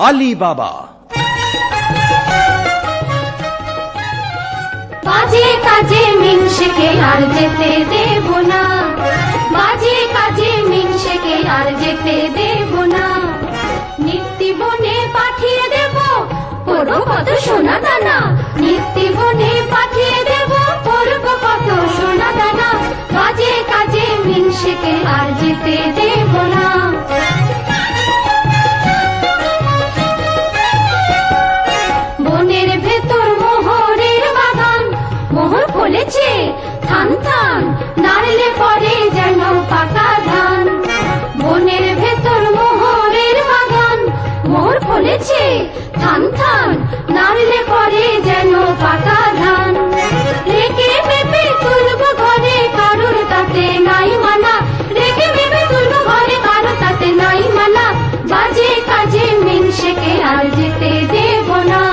আলী বাবা। বাজে কাজে মিনসেকে আর যেতে দেব না, বাজে কাজে মিনসেকে আর যেতে দেব না। নিত্যি বনে পাঠিয়ে দেব পড়ব কত সোনা দানা, নিত্যি বনে পাঠিয়ে দেব পড়ব কত সোনা দানা। বাজে কাজে মিনসেকে আর যেতে দেব না। বনের ভেতর মোহরের বাগান, মোহর ফলেছে থান থান, নাড়লে পরে যেন পাকা ধান। বনের ভেতর মোহরের বাগান, মোহর ফলেছে থান থান, নাড়লে পরে যেন পাকা ধান। রেখে মেপে তুলব ঘরে, কারোর তাতে নাই মানা, রেখে মেপে তুলব ঘরে, কারোর তাতে নাই মানা। বাজে কাজে মিনসেকে আর যেতে দেব না।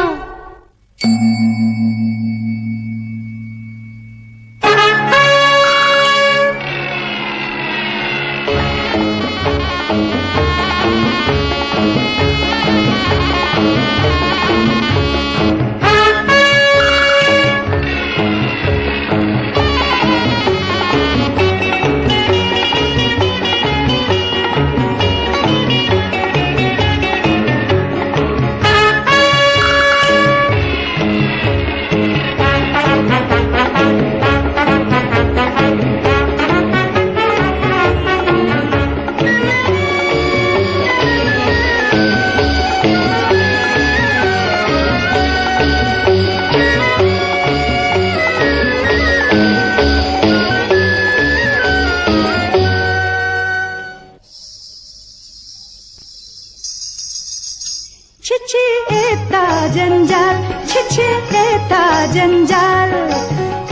छिछी एता जंजाल, छिछी एता जंजाल,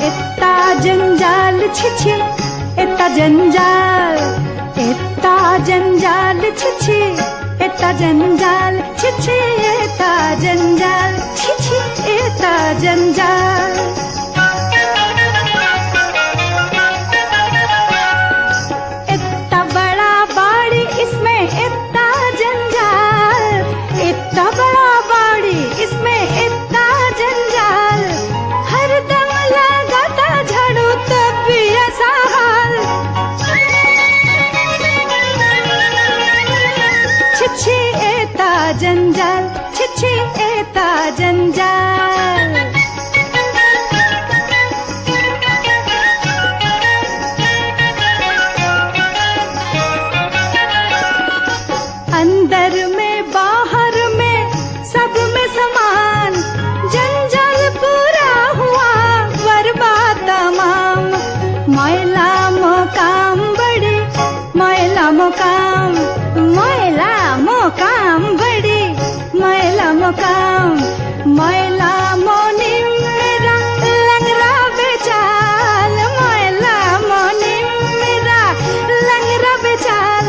एता जंजाल, छिछी एता जंजाल, एता जंजाल, छिछी एता जंजाल, छिछी एता जंजाल, छिछी एता जंजाल। इतना बड़ा बाड़ी इसमें इतना जंजाल, इतना बड़ा बाड़ी इसमें इतना जंजाल। हर दम लगाता झाड़ू तब भी ऐसा हाल। छिछी एता जंजाल, छिछी एता जंजाल। अंदर में बाहर में सब में समान, जंजाल पूरा हुआ बर्बाद तमाम। मैला मोकाम बड़ी, मैला मोकाम, मैला मोकाम बड़ी, मैला मोकाम। मैला मोनी मेरा लंगरा बेचाल, मैला मोनी मेरा लंगरा बेचाल।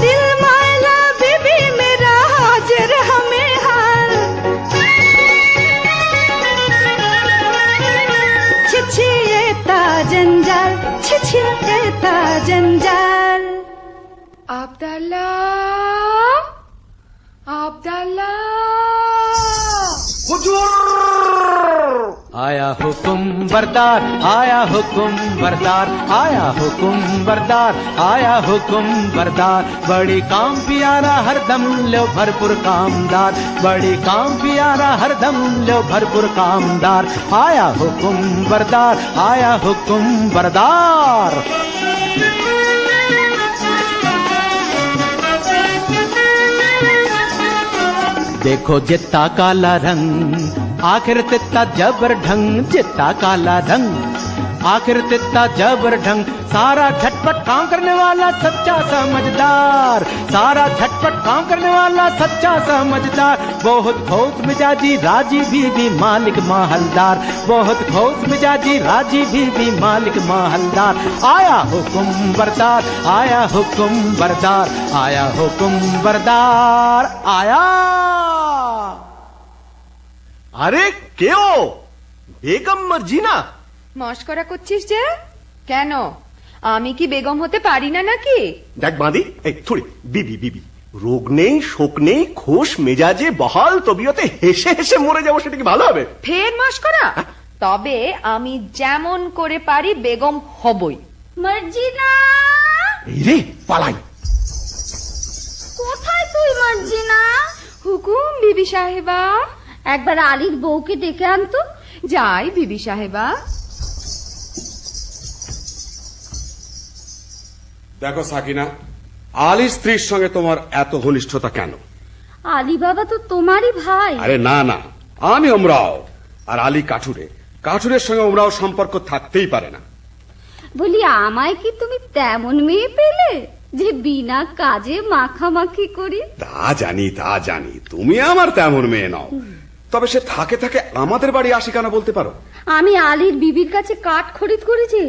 दिल मैला बीबी मेरा हाजिर हमें हाल। छिछी एता जंजाल, छिछी एता जंजाल। আবদাল্লা, আবদাল্লা। आया हुकुम बरदार, आया हुकुम बरदार, आया हुकुम बरदार, आया हुकुम बरदार। बड़ी काम प्यारा हरदम लो भरपूर कामदार, बड़ी काम प्यारा हरदम लो भरपूर कामदार। आया हुकुम बरदार, आया हुकुम बरदार। देखो जितना काला रंग, आखिर तित्ता जबर ढंग, जितना काला रंग, आखिर तित्ता जबर ढंग। सारा झटपट काम करने वाला सच्चा समझदार, सारा झटपट काम करने वाला सच्चा समझदार। बहुत खोस मिजाजी राजी बीवी मालिक माहलदार, बहुत खोस मिजाजी राजी बीवी मालिक माहलदार। आया हुकुम बरदार, आया हुकुम बरदार, आया हुकुम बरदार। आया আরে কেও বেগম মার্জিনা, মস্করা করছিস যে? কেন, আমি কি বেগম হতে পারি না নাকি? দেখ বাঁধি, এই থুড়ি বিবি বিবি রোগ নেই, শোক নেই, খোশ মেজাজে বহাল তবিয়তে হেসে হেসে মরে যাবো, সেটা কি ভালো হবে? ফের মস্করা? তবে আমি যেমন করে পারি বেগম হবই। মর্জিনা, এই রে, পালাই। কোথায় তুই মর্জিনা? হুকুম বিবি সাহেবা। একবার আলীর বউকে ডেকে আনতো। যাই বিবি সাহেবা। দেখো সাকিনা, আলীর স্ত্রীর সঙ্গে তোমার এত ঘনিষ্ঠতা কেন? আলী বাবা তো তোমারই ভাই। আরে না না, আমি ওমরাও, আর আলী কাঠুরে। কাঠুরের সঙ্গে ওমরাও সম্পর্ক থাকতেই পারে না। বলি, আমায় কি তুমি তেমন মেয়ে পেলে যে বিনা কাজে মাখামাখি করি? তা জানি, তুমি আমার তেমন মেয়ে নও। তবে সে থাকে থাকে আমাদের বাড়ি আসি কেন বলতে পারো? আমি আলীর বিবির কাছে কাঠ খরিদ করেছি,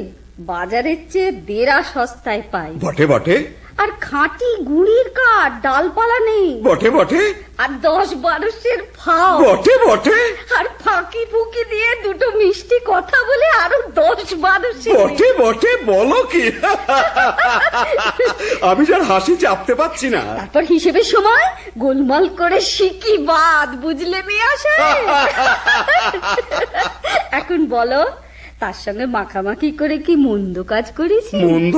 বাজারের চেয়ে দেড়া সস্তায় পাই। বটে বটে। আর খাঁটি গুড়ির কাঠ, ডালপালা নেই। বটে বটে। আর 10-12 ফাও। বটে বটে। আর ফাঁকি ফুকি দিয়ে দুটো মিষ্টি কথা বলে আরো 10-12। বটে বটে, বলো কি? আমি যার হাসি চাপতে পারছি না। তারপর হিসেবের সময় গোলমাল করে শিকি বাদ, বুঝলে মেয়ে আসে। এখন বলো, তার সঙ্গে মাখামাখি করে কি মন্দ কাজ করেছি? মন্দ?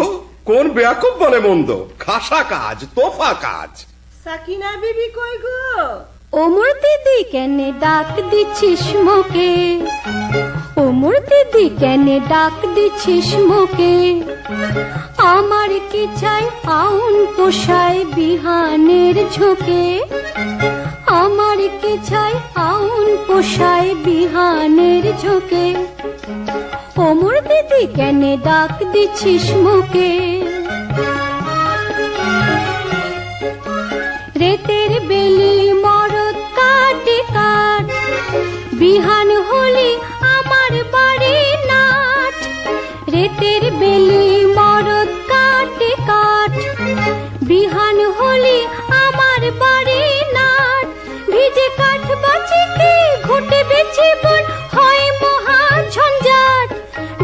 কোন বেয়াকুব বলে মন্দ? খাসা কাজ, তোফা কাজ। সাকিনা বিবি কই গো? ওমর দিদি কেন ডাক দিচ্ছিস মোকে? ওমর দিদি কেন ডাক দিচ্ছিস মোকে? আমার কি চাই আউন পোষায় বিহানের ঝোঁকে? আমার কি চাই আউন পোষায় বিহানের ঝোঁকে? ওমর দিদি কেন ডাক দিচ্ছিস মোকে? রেতের বেলি মরদ কাটে কাট, বিহান হলি আমার বাড়ি নাট। রেতের বেলি মরদ কাটে কাট, বিহান হলি আমার বাড়ি নাট। ভিজে কাঠ বাঁচিতে ঘুটে বেছে বন হয় মহা ঝঞ্ঝাট।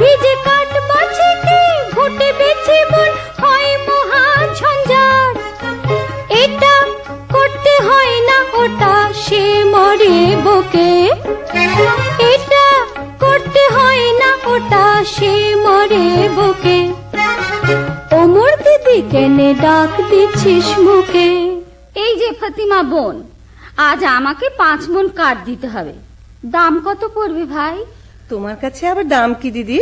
ভিজে কাঠ বাঁচিতে ঘুটে বেছে বন হয় মহা ঝঞ্ঝাট। এটা করতে হয় না ওটা সে মরে বকে। এটা করতে হয় না ওটা সে মরে বকে। ওমর দিদি কেনে ডাক দিচ্ছিস মুখে? এই যে ফাতিমা বোন, আজ আমাকে 5 মণ কাঠ দিতে হবে। দাম কত পড়বে ভাই? তোমার কাছে আবার দাম কি দিদি?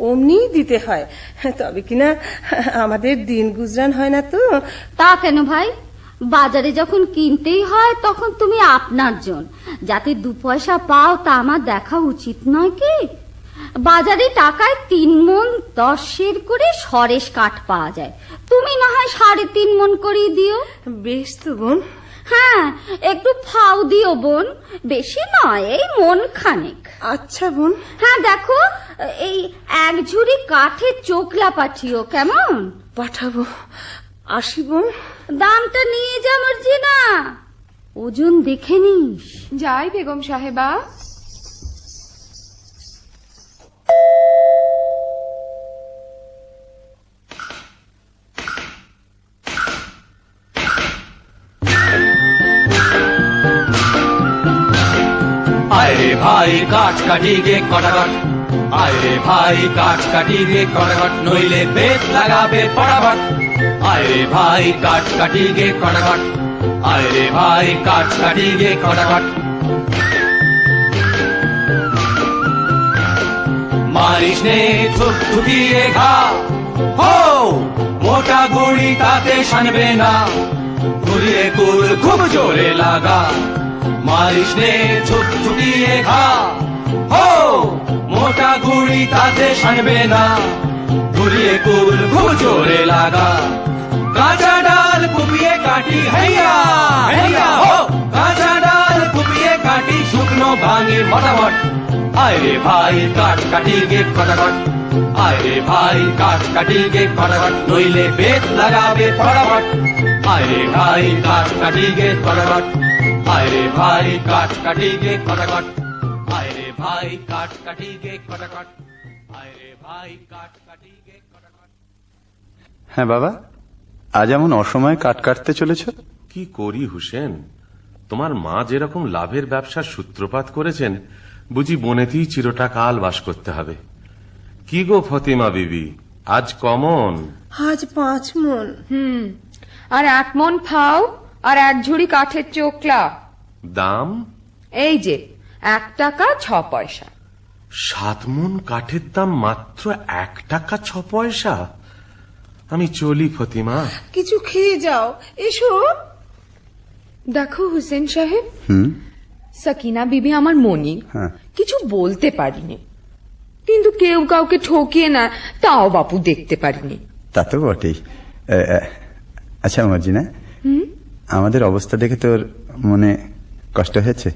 অমনি দিতে হয়, তবে কিনা আমাদের দিন গুজরান হয় না তো। তা কেন ভাই? বাজারে যখন কিনতেই হয় তখন তুমি আপনার জন, যাতে 2 পয়সা পাও তা আমার দেখা উচিত নয় কি? বাজারে টাকায় 3 মণ 10 সের করে সরেস কাঠ পাওয়া যায়, তুমি না হয় 3.5 মণ করে দিও। বেশ তো বোন। হ্যাঁ, একটু ফাও দিও বোন, বেশি নয়, এই মন খানেক। আচ্ছা বোন। হ্যাঁ দেখো, এই 1 ঝুড়ি কাঠের চোখলা পাঠিও, কেমন? পাঠাবো। আসি বোন। দামটা নিয়ে যা মর্জিনা, ওজন দেখে নিস। যাই বেগম সাহেবা। আরে ভাই কাঠ কাটি গে কটাকট, আরে ভাই কাঠ কাটি গে কটাকট, নইলে বেত লাগাবে পড়াবট। আরে ভাই কাঠ কাটি গে কটাকট, আরে ভাই কাঠ কাটি গে কটাকট। মারিস নে থুকিয়ে ঘা, হো মোটা গুড়ি তাতে শানবে না, ঘুরিয়ে কুল খুব জোরে লাগা। মারিস নে ছুটিয়ে ঘা, হো মোটা গুড়ি তাতে শানবে না, ঘুরিয়ে কুল খুব জোরে লাগা। কাঁচা ডাল কুপিয়ে কাটি হেয়া হেয়া, হো কাঁচা ডাল কুপিয়ে কাটি শুকনো ভাঙে মোটামট। আরে ভাই কাঠ কাটি গে কটাকট, আরে ভাই কাঠ কাটি গে কটাকট, নইলে বেত লাগাবে পড়াবট। আরে ভাই কাঠ কাটি গে কটাকট, আরে ভাই কাঠ কাটি গে কটাকট, আরে ভাই কাঠ কাটি গে কটাকট, আরে ভাই কাঠ কাটি গে কটাকট। হ্যাঁ বাবা, আজ এমন অসময়ে কাট কাটতে চলেছ? কি করি হুসেন, তোমার মা যেরকম লাভের ব্যবসার সূত্রপাত করেছেন, বুঝি বনেতেই চিরটা কাল বাস করতে হবে। কি গো ফতিমা বিবি, আজ কমন? আজ 5 মণ। আর 1 মণ ফাও আর 1 ঝুড়ি কাঠের চোকলা। দাম? এই যে 1 টাকা 6 পয়সা। 7 মণ কাঠের দাম মাত্র 1 টাকা 6 পয়সা? আমি চলি ফতিমা। কিছু খেয়ে যাও, এসো। দেখো হুসেন সাহেব, সাকিনা বিবি আমার মনি, কিছু বলতে পারিনি, কিন্তু কেউ কাউকে ঠকিয়ে না তাও বাপু দেখতে পারিনি। তা তো বটেই। আচ্ছা মর্জিনা, আমাদের অবস্থা দেখে তোর মনে কষ্ট হয়েছে?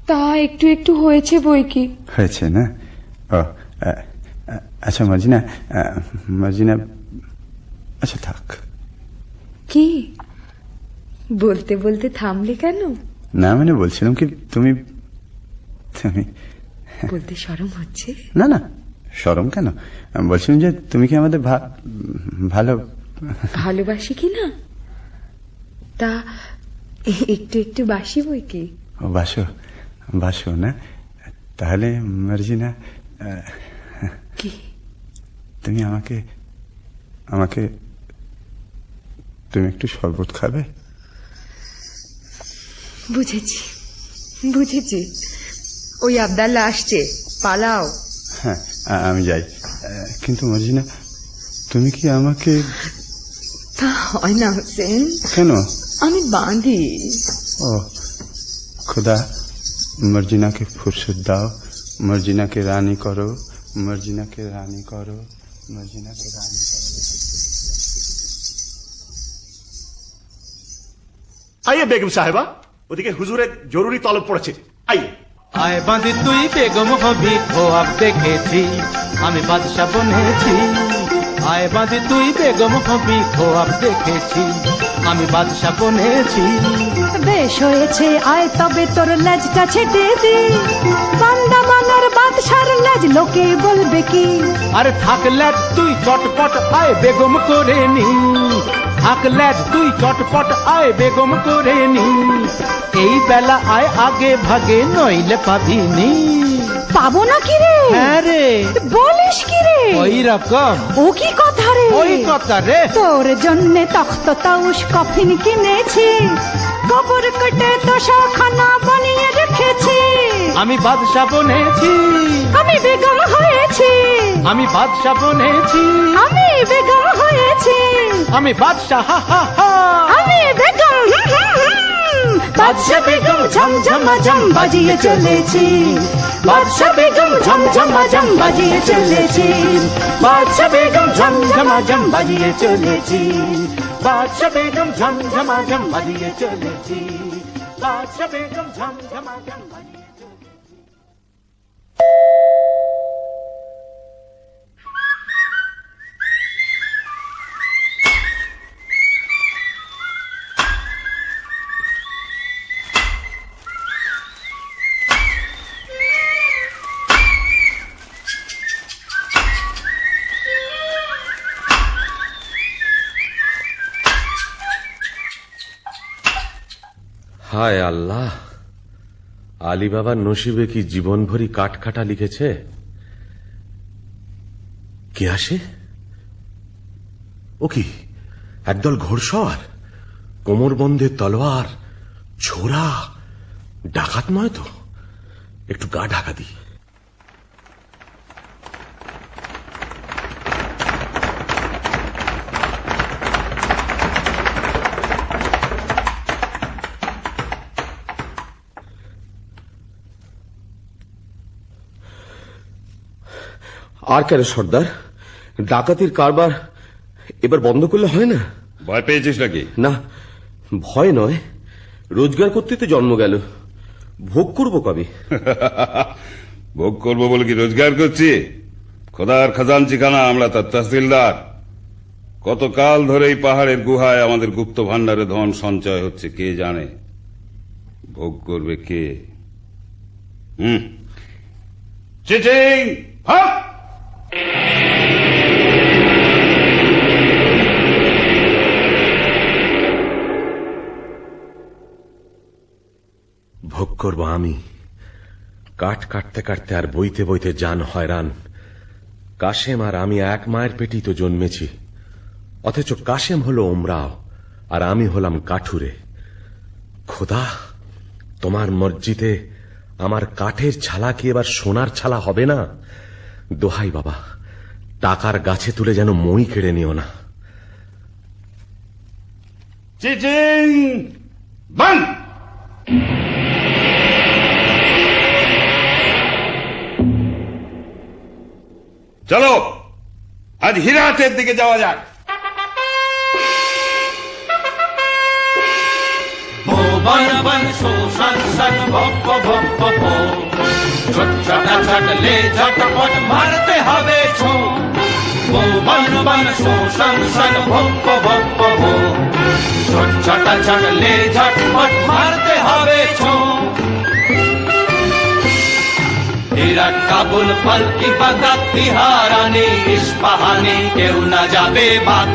তা একটু একটু হয়েছে বই কি। হয়েছে না? ও আচ্ছা মর্জিনা, মর্জিনা, আচ্ছা থাক। কি বলতে বলতে থামলে কেন? না মানে বলছিলাম কি, তুমি তুমি বলতে শরম হচ্ছে? না না, শরম কেন? বলছিলাম যে তুমি কি আমাদের ভালো ভালোবাসি কি না, তা একটু একটু বাসি বই কি। ও বাসো, বাসো না? তাহলে মার্জিনা, কি? তুমি আমাকে আমাকে তুমি একটু শরবত খাবে? বুঝেছি বুঝেছি, ওই আবদাল্লা আসছে, পালাও। হ্যাঁ আমি যাই, কিন্তু মার্জিনা তুমি কি আমাকে? তা হয় না হোসেন। কেন? আমি বাঁধি। ও खुदा, मर्जिना के फुर्सत दाओ, मर्जिना के रानी करो, मर्जिना के रानी करो, मर्जिना के रानी करो। आइए बेगम साहेबा, ওদিকে হুজুরের জরুরি তলব পড়েছে। আইয়ে। আয় বাঁধি তুই বেগম হবি, খোয়াব দেখেছি, আমি বাদশা বনেছি। আয় বাঁধি তুই বেগম হবি, খোয়াব দেখেছি, আমি বাদশা বনেছি। বেশ হয়েছে, আয় তবে তোর লেজটা ছেটে দি, বান্দা বানার বাদশার লেজ লোকে বলবে কি। আরে থাক ল্যাজ তুই চটপট, আয় বেগম করে নি। থাক ল্যাজ তুই চটপট, আয় বেগম করে নি। এই বেলা আয় আগে ভাগে, নইলে পাবিনি। পাবো না কি রে? হ্যাঁ রে। বলিস কি রে? ওই রকম। ও কি কথা রে? ওই কথা রে। তোর জন্যে তখ্ত তাউস কফিন কিনেছি, কবর কেটে তোষাখানা বানিয়ে রেখেছি। আমি বাদশা বনেছি, আমি বেগম হয়েছি, আমি বাদশা বনেছি, আমি বেগম হয়েছি, আমি বাদশা, হা হা হা। আমি বেগম, বাদশা বেগম ঝমঝমাঝম বাজিয়ে চলেছি, বাদশা বেগম ঝমঝমাঝম বাজিয়ে চলেছি, বাদশা বেগম ঝমঝমাঝম বাজিয়ে চলেছি, বাদশা বেগম ঝমঝমাঝম বাজিয়ে চলেছি, বাদশা বেগম ঝমঝমাঝম বাজিয়ে চলেছি। হায় আল্লাহ, আলী বাবার নসিবে কি জীবন ভরি কাটকাটা লিখেছে। কে আসে? ও কি একদল ঘোড়সওয়ার, কোমরবন্ধে তলোয়ার, ছোরা, ডাকাত নয় তো? একটু গা ঢাকা দি। আর কেন সর্দার, ডাকাতির কারবার এবার বন্ধ করলে হয় না? ভয় পেয়েছিস নাকি? না, ভয় নয়, রোজগার করতে তো জন্ম গেল, ভোগ করবো কবে? ভোগ করবো বলে কি রোজগার করছি? খোদার খাজানচিখানা আমরা তার তহসিলদার। কতকাল ধরে এই পাহাড়ের গুহায় আমাদের গুপ্ত ভান্ডারে ধন সঞ্চয় হচ্ছে কে জানে। ভোগ করবে কে? চিচিং হপ! করব আমি? কাঠ কাটতে কাটতে আর বইতে বইতে জান হয়রান। কাশেম আর আমি এক মায়ের পেটেই তো জন্মেছি, অথচ কাশেম হলো ওমরাও আর আমি হলাম কাঠুরে। খোদা, তোমার মসজিদে আমার কাঠের ছালা কি এবার সোনার ছালা হবে না? দোহাই বাবা, টাকার গাছে তুলে যেন মই কেড়ে নিও না। চিচিং বন্ধ। চলো আজ হীরাটের দিকে যাওয়া যাক। বন বন শোষণ সন ভপ ভপ ভো, ছটলে ঝটপট মারতে হবে ছো। বন বন শোষণ সন ভপ ভপ ভো, ছটলে ঝটপট মারতে হবে ছো। ইরাক, কাবুল, পালকি, বাগদাদ, তিহারানি, ইস্পাহানি কেউ না যাবে বাদ।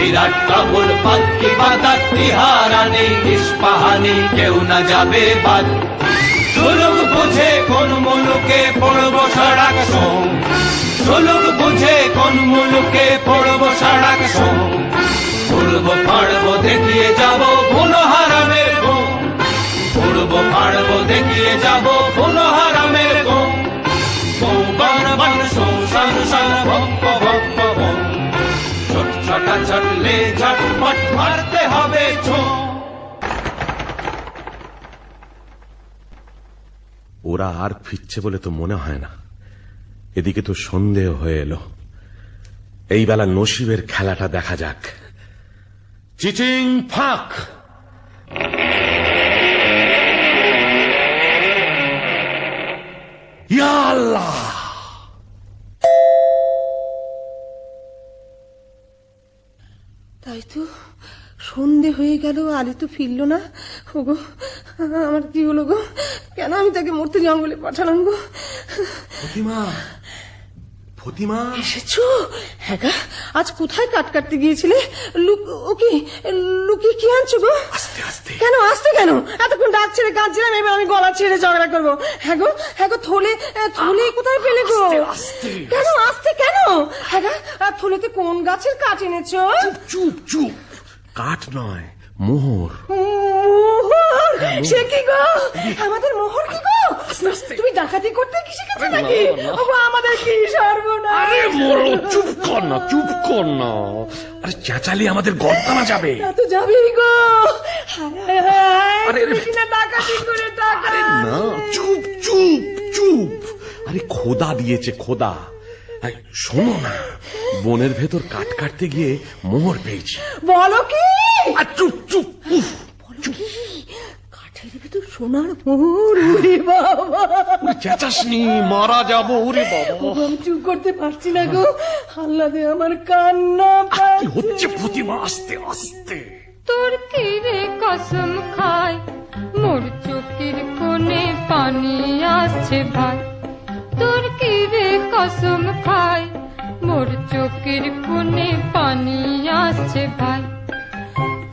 ইরাক, কাবুল, পালকি, বাগদাদ, তিহারানি, ইস্পাহানি কেউ না যাবে বাদ। সুলুক বুঝে কোন মুলুকে পড়ব সাড়াক সোম, সুলুক বুঝে কোন মুলুকে পড়ব সাড়াক সোম। উড়বো পাড়বো দেখিয়ে যাব কোনো হারামের ঘুম, উড়বো পাড়বো দেখিয়ে যাব কোনো হারামের ঘুম। বন বন শোষণ সন ভপ ভপ ভো, ছটা ছটলে ঝটপট মারতে হবে ছো। ওরা আর ফিরছে বলে তো মনে হয় না। এদিকে তো সন্দেহ হয়ে এলো। এই বেলা নসিবের খেলাটা দেখা যাক। চিচিং ফাঁক। ইয়া আল্লাহ! তাই তো, সন্ধে হয়ে গেল, আলী তো ফিরল না। ওগো, আমার কি হলো গো? কেন আমি তাকে মরতে জঙ্গলে পাঠালাম গো? ফতিমা, ফতিমা এসেছো? হ্যাঁ গা, আজ কোথায় কাট কাটতে গিয়েছিলে? লুকিয়ে কি আনছো গো? আস্তে আস্তে। কেন আসতে? কেন এতক্ষণ ডাক ছেড়ে কাঁদছিলাম, এবার আমি গলা ছেড়ে ঝগড়া করবো? হ্যাঁ গো থলে কোথায় পেলে গো? কেন আসতে? কেন? হ্যাঁ গা, থলেতে কোন গাছের কাঠ এনেছো? চুপ চুপ। কাঠ নয়, মোহর। মোহর? সে কি গো? আমাদের মোহর কি গো? তুমি ডাকাতি করতে কি শিখেছো নাকি? আমাদের কি সর্বনাশ! আরে মরো, চুপ কর না, চুপ কর না। আরে চেঁচালি আমাদের গর্দানা যাবে। তো যাবেই গো। আরে কিনা ডাকাতি করে টাকা। না, চুপ চুপ চুপ। আরে খোদা দিয়েছে, খোদা। শোনো না, বনের ভেতর কাঠ কাটতে গিয়ে মোহর পেয়েছি। বলো কি? আর চুপ চুপ। কাঠের ভেতর সোনার মোহর? ওরে বাবা, চেঁচাসনি, মারা যাবো। ওরে বাবা, আমি চুপ করতে পারছি না গো। আল্লাহ দে, আমার কান্না কি হচ্ছে ফতিমা? আস্তে আস্তে। তোর কি রে কসম খায়, মোর চোখের কোণে পানি আসছে ভাই। তোর কি রে কসম খায়, মোর চোখের কোণে পানি আসছে ভাই।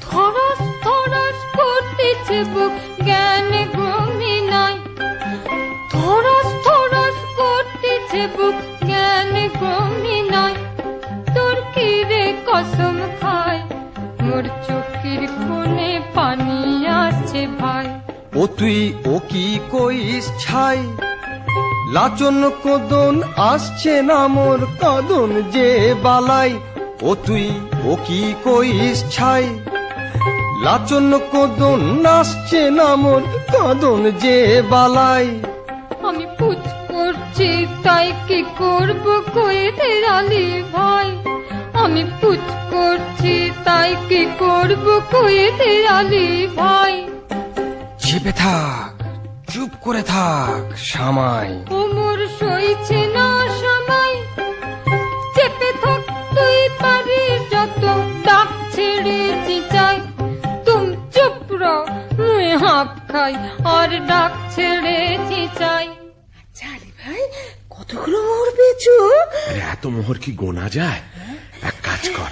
থরস থরস করতেছে বুক, জ্ঞান গমি নাই। থরস থরস করতেছে বুক, জ্ঞান গমি নাই। তোর কি রে কসম খায়, মোর চোখের কোণে পানি আসছে ভাই। ও তুই ও কি কইস ছাই, লাচন কদন আসছে না মোর কদন যে বালাই। ও তুই ও কি কইস ছাই, লাচন কদন আসছে না মোর কদন যে বালাই। আমি পুজ করছি তাই কি করব কইতে আলী ভাই। আমি পুজ করছি তাই কি করব কইতে আলী ভাই। চেপে থাক, চুপ করে থাক সামাই। ওমর সইছে না সময়, চেপে থাক তুই পারিস যত, ডাক ছেড়ে চিচাই। তুম চুপ রও, মুই হাঁপ খাই আর ডাক ছেড়ে চিচাই। আলী ভাই, কতগুলো মোহর পেয়েছো? আরে এত মোহর কি গোনা যায়? এক কাজ কর,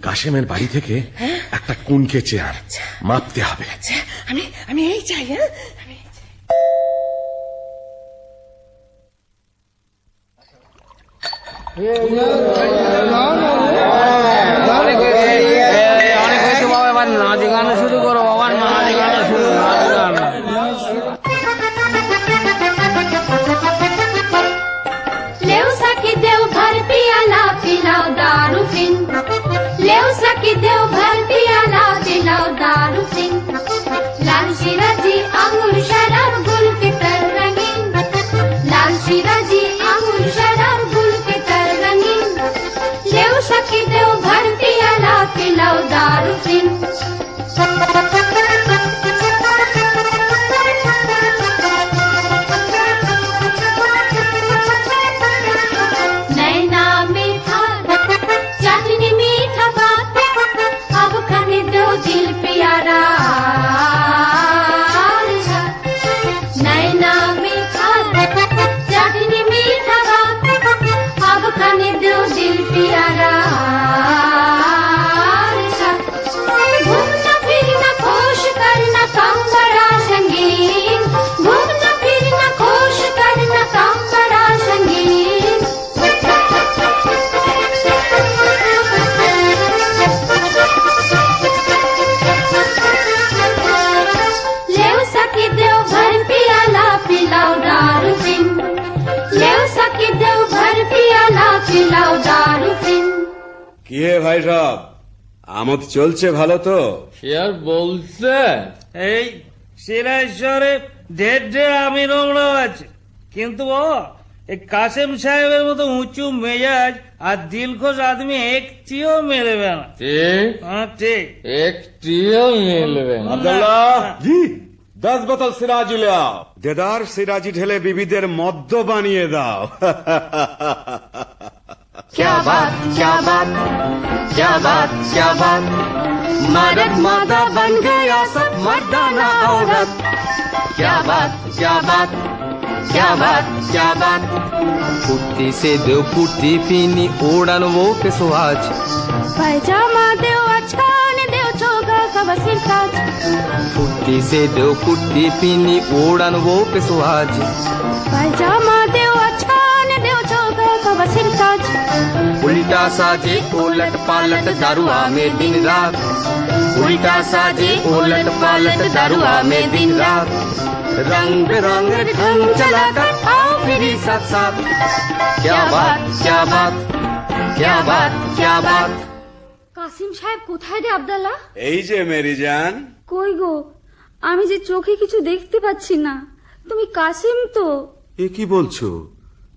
কাশেমের বাড়ি থেকে একটা কুনকে চেয়ার মাপতে হবে। আমি এই চাই। হ্যাঁ, আমি অনেক হয়েছে বাবা, এবার নাচ গান শুরু করো বাবা, নাচ গান শুরু, নাচ গান। लेव सखी देव भर पियाला पिलाओ दारू फिन, लेव सखी देव भर पियाला पिलाओ दारू फिन। लाल शिराजी अंगूर शराब गुल के तर रंगीन, लाल शिराजी अंगूर शराब गुल के तर रंगीन। लेव सखी देव भर पियाला पिलाओ दारू फिन। नैना मीठा चांदनी मीठा बात, अब खाने दो दिल प्यारा। नैना मीठा चांदनी मीठा बात, अब खाने दो दिल प्यारा। घूमना फिरना खुश करना काम बड़ा संगीन, घूमना फिरना खुश करना काम बड़ा संगीन। लेव सखी देव भर पियाला पिलाओ दारू फिन, लेव सखी देव भर पियाला पिलाओ दारू फिन। কি হে ভাই সব, আমোদ চলছে ভালো তো? সে আর বলছে, এই সিরাজশহরে ঢের ঢের আমি নোংরা আছে, কিন্তু বাবা এই কাসেম সাহেবের মতো উঁচু মেজাজ আর দিলখোশ আদমি একটিও মেলবে না। হ্যাঁ ঠিক, একটিও মেলবে না। আব্দুল্লাহ জি, 10 বোতল সিরাজি ले आओ। দেদার সিরাজি ঢেলে বিবিদের মদ্য বানিয়ে দাও। क्या बात क्या बात क्या बात क्या बात, मर्द मादा बन गया सब मर्दाना औरत। क्या बात क्या बात क्या बात क्या बात, फुर्ती से देव फुर्ती पीनी ओढ़न वो पे सुहाज। पैजामा देव अचकान देव चोगा का बसिर काज, फुर्ती से देव फुर्ती पीनी ओढ़न वो पे सुहाज। पैजामा देव अचकान देव चोगा का बसिर काज। उल्टा साजे उलट पालट दारुआ में दिन रात, उल्टा साजे उलट पालट दारुआ में दिन रात। रंग बिरंग ढंग चलाकर आओ फिर साथ साथ। क्या बात क्या बात क्या बात क्या बात। কাসিম সাহেব কোথায় রে আব্দাল্লাহ? এই যে মেরি জান। কই গো, আমি যে চোখে কিছু দেখতে পাচ্ছি না। তুমি কাসিম তো? এ কি বলছো,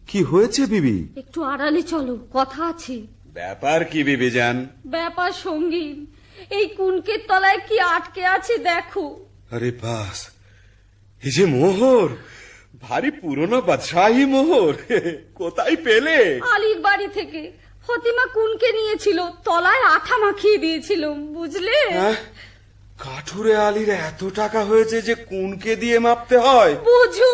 কি হয়েছে বিবি? একটু আড়ালে চলো, কথা আছে। ব্যাপার কি বিবি জান? ব্যাপার সঙ্গীন, এই কুনকের তলায় কি আটকে আছে দেখো। আরে বাস, এই যে মোহর, ভারী পুরনো বাদশাহী মোহর, কোথায় পেলে? আলীর বাড়ি থেকে ফতিমা কুনকে নিয়েছিল, তলায় আঠা মাখিয়ে দিয়েছিল, বুঝলে? কাঠুরে আলীর এত টাকা হয়েছে যে কুনকে দিয়ে মাপতে হয়? বুঝো।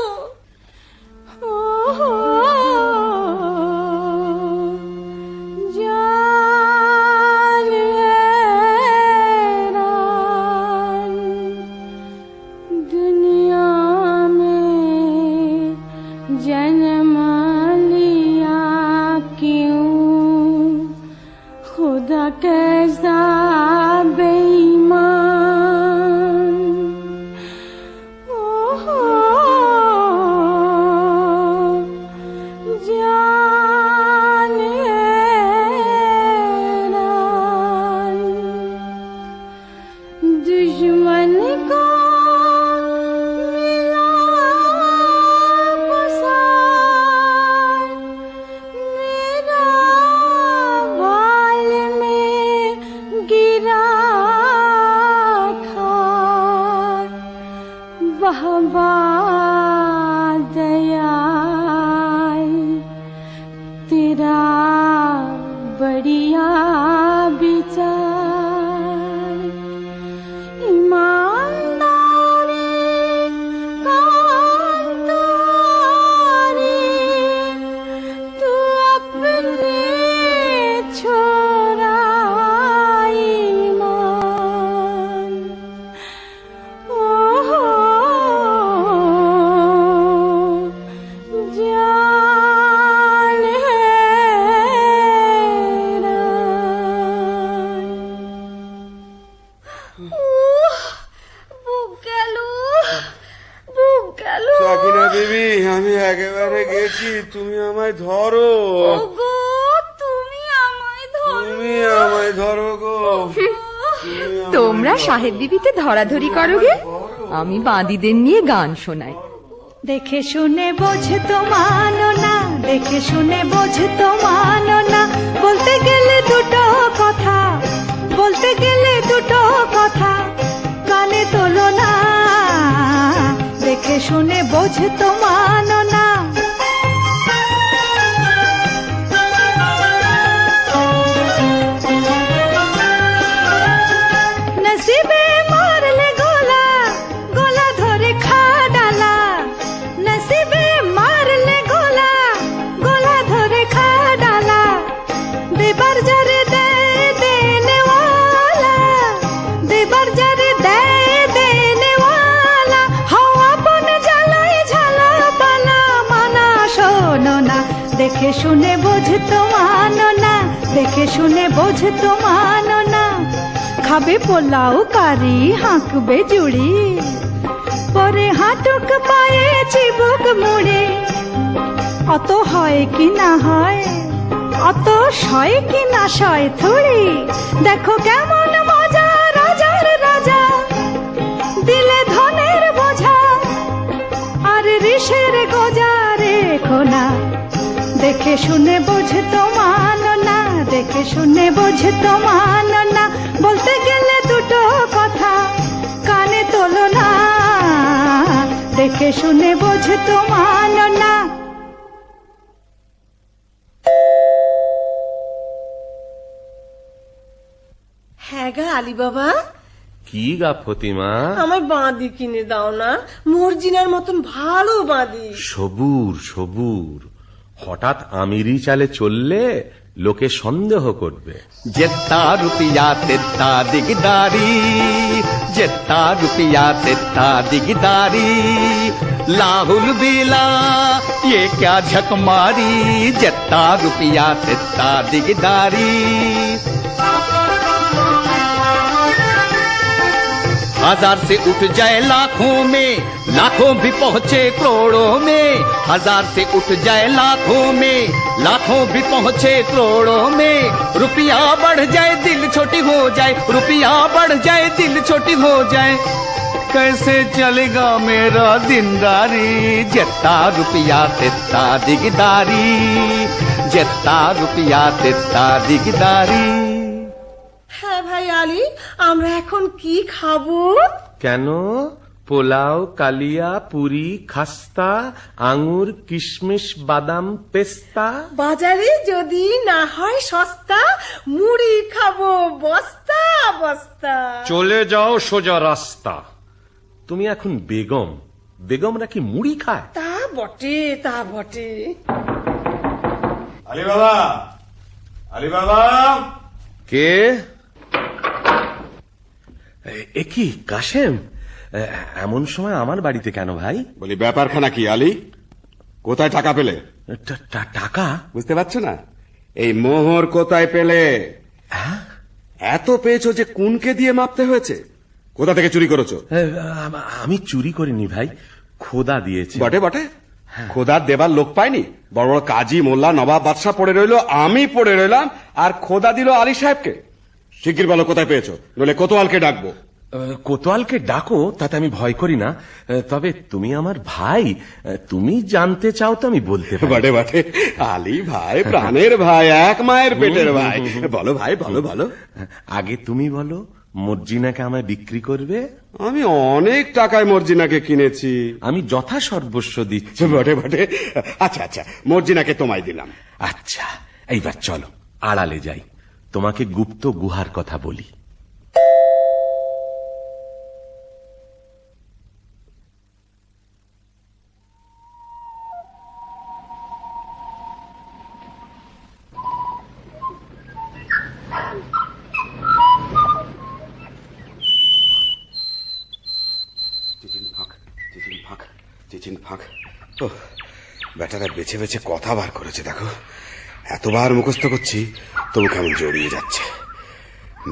दुनिया में जन्म लिया क्यों, खुदा कैसा बेईमान। दुश्मन को मिला पसार, मेरा बाल में गिरा खार। बहबा दयाल तेरा बढ़िया विचार। ईमानदारी काम तुम्हारी, तू अपने छोड़ा ईमान। ओ हो বুক গেল, বুক গেল। সাকিনা দেবী, আমি একেবারে গেছি, তুমি আমায় ধরো। ওগো, তুমি আমায় ধরো। তুমি আমায় ধরো গো। তোমরা সাহেব বিবিতে ধরাধরি করো গে, আমি বাঁদিদের নিয়ে গান শোনাই। দেখে শুনে বোঝতো মানো না, দেখে শুনে বোঝতো মানো না, বলতে গেলে দুটো কথা, বলতে গেলে দুটো কথা, কানে তোলো না, দেখে শুনে বোঝতো মানো না। নসিবে মারলে গোলা, গোলা ধরে খা ডালা, নসিবে মারলে গোলা, গোলা ধরে খা ডালা, দেবার যারে দেয় দেনেওয়ালা, দেবার যারে দেয় দেনেওয়ালা, হাওয়া বনে জ্বালায় ঝালা পালা, মানা শোনো না, দেখে শুনে বোঝতো মানো না, দেখে শুনে বোঝতো মানো না। খাবে পোলাও কারি, হাঁকবে জুড়ি, পরে হাঁটুক পায়ে চিবুক মুড়ি, অত হয় কি না হয়, অত সয় কি না সয় থুড়ি, দেখো কেমন মজা রাজার রাজা, দিলে ধনের বোঝা, আর ঋষের গোজা রেখো না, দেখে শুনে বোঝতো মানো না, দেখে শুনে বোঝতো মানো না, বলতে গেলে দুটো কথা, কানে তোলো না, দেখে শুনে বোঝতো মানো না। হ্যাঁ গা আলী বাবা, কি গা ফতিমা? আমার বাঁধি কিনে দাও না, মর্জিনার মতন ভালো বাঁধি। সবুর সবুর, হঠাৎ আমিরি চালে চললে লোকে সন্দেহ করবে। जितना रुपया तितना दिगदारी, जितना रुपया तितना दिगदारी, लाहुल बेला ये क्या झक मारी, जितना रुपया तितना दिगदारी। हजार से उठ जाए लाखों में, लाखों भी पहुंचे करोड़ों में, हजार से उठ जाए लाखों में, लाखों भी पहुंचे करोड़ों में, रुपया बढ़ जाए दिल छोटी हो जाए, रुपया बढ़ जाए दिल छोटी हो जाए, कैसे चलेगा मेरा दिनदारी, जितना रुपया तितना दिगदारी, जितना रुपया तितना दिगदारी। হ্যাঁ ভাই আলী, আমরা এখন কি খাবো? কেন? পোলাও, কালিয়া, পুরি, খাস্তা, আঙুর, কিশমিশ, বাদাম, পেস্তা। বাজারে যদি না হয় সস্তা, মুড়ি খাবো বস্তা বস্তা। চলে যাও সোজা রাস্তা। তুমি এখন বেগম, বেগমরা কি মুড়ি খায়? তা বটে, তা বটে। আলী বাবা, আলী বাবা। কে? এ কি কাশেম? এমন সময় আমার বাড়িতে কেন ভাই? বলি ব্যাপারখানা কি আলী? কোথায় টাকা পেলে? টাকা? বুঝতে পারছো না? এই মোহর কোথায় পেলে? এত পেয়েছো যে কুনকে দিয়ে মাপতে হয়েছে। কোথা থেকে চুরি করেছো? আমি চুরি করিনি ভাই, খোদা দিয়েছে। বটে বটে, খোদার দেবার লোক পাইনি। বড় বড় কাজী, মোল্লা, নবাব, বাদশাহ পড়ে রইলো, আমি পড়ে রইলাম, আর খোদা দিল আলী সাহেবকে। শিগগির বলো কোথায় পেয়েছো, নইলে কোতোয়ালকে ডাকবো। কোতোয়ালকে ডাকো, তাতে আমি ভয় করি না। তবে তুমি আমার ভাই, তুমি জানতে চাও তো আমি বলতে পারি। বটে বটে, আলী ভাই প্রাণের ভাই, এক মায়ের পেটের ভাই। বলো ভাই, বলো বলো। আগে তুমি বলো, মর্জিনাকে আমায় বিক্রি করবে? আমি অনেক টাকায় মর্জিনাকে কিনেছি। আমি যথা সর্বস্ব দিচ্ছি। বটে বটে, আচ্ছা আচ্ছা, মর্জিনাকে তোমায় দিলাম। আচ্ছা, এইবার চলো আড়ালে যাই, তোমাকে গুপ্ত গুহার কথা বলি। বেটারা বেছে বেছে কথা বার করেছে দেখো। এতবার মুখস্থ করছি তবু কেমন জড়িয়ে যাচ্ছে।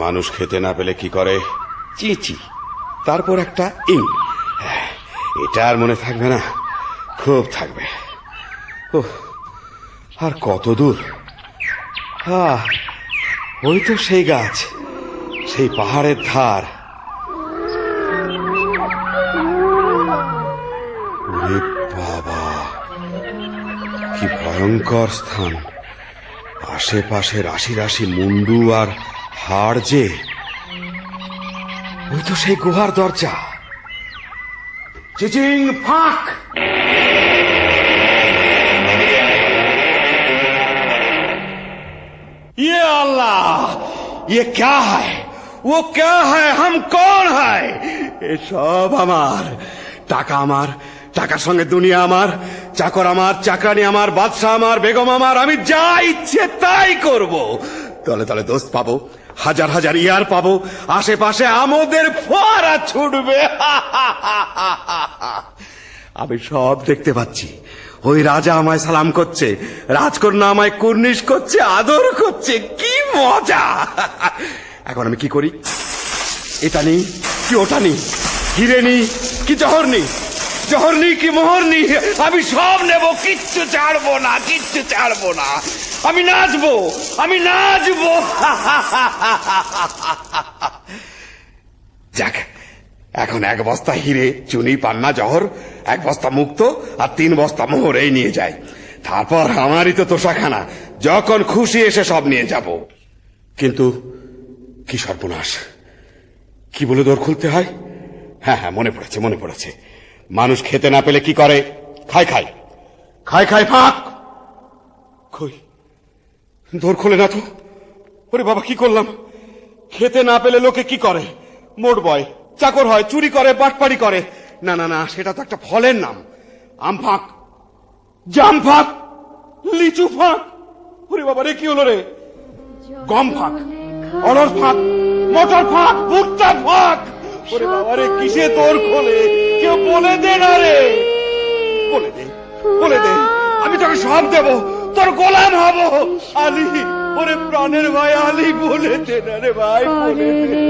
মানুষ খেতে না পেলে কি করে, চিচি, তারপর একটা ইং। এটা আর মনে থাকবে না, খুব থাকবে। ও আর কত দূর? ওই তো সেই গাছ, সেই পাহাড়ের ধার। ওরে বাবা, কি ভয়ঙ্কর স্থান! আশেপাশে রাশি রাশি মুন্ডু আর হাড় যে। ওই তো সেই গুহার দরজা। চিচিং ফাঁক! ये अल्लाह, ये क्या है? वो क्या है? हम कौन है? এ সব আমার। টাকা আমার, টাকার সঙ্গে দুনিয়া আমার, চাকর আমার, চাকরানি আমার, বাদশাহ আমার, বেগম আমার। আমি যা ইচ্ছে তাই করব। তলে তলে দোস্ত পাবো, হাজার হাজার ইয়ার পাবো, আশেপাশে আমাদের ফোয়ারা ছুটবে। আমি সব দেখতে পাচ্ছি। ওই রাজা আমায় সালাম করছে, রাজকন্যা আমায় কুর্নিশ করছে, আদর করছে। কি মজা! এখন আমি কি করি? এটা নেই কি ওটা নেই, হিরে নেই কি জহর নেই, জহর নেই কি মোহর নেই, আমি সব নেব, কিচ্ছু ছাড়বো না, কিচ্ছু ছাড়বো না। আমি নাচবো, আমি নাচবো। যাক, এখন 1 বস্তা হিরে, চুনি, পান্না, জহর, 1 বস্তা মুক্ত আর 3 বস্তা মোহর এই নিয়ে যাই। তারপর আমারই তো তোষাখানা, যখন খুশি এসে সব নিয়ে যাব। কিন্তু কি সর্বনাশ! কি বলে দোর খুলতে হয়? হ্যাঁ হ্যাঁ, মনে পড়েছে, মনে পড়েছে। মানুষ খেতে না পেলে কি করে? খায় খায়, খায় খায় ফাঁক। কই, দোর খোলে না তো। ওরে বাবা, কি করলাম! খেতে না পেলে লোকে কি করে? মোট বয়, চাকর হয়, চুরি করে, বাটপাড়ি করে। না না না, সেটা তো একটা ফলের নাম। আম ফাঁক, জাম ফাঁক, লিচু ফাঁক। ওরে বাবা রে, কি হলো রে? গম ফাঁক, অড়র ফাঁক, মটর ফাঁক, ভুট্টা ফাঁক। ওরে বাবা রে, কিসে তোর খোলে? কেউ বলে দে না রে, বলে দে, বলে দে। আমি তোকে সব দেব, তোর গোলাম হব। আলী, ওরে প্রাণের ভাই আলী, বলে দে না রে ভাই, বলে দে।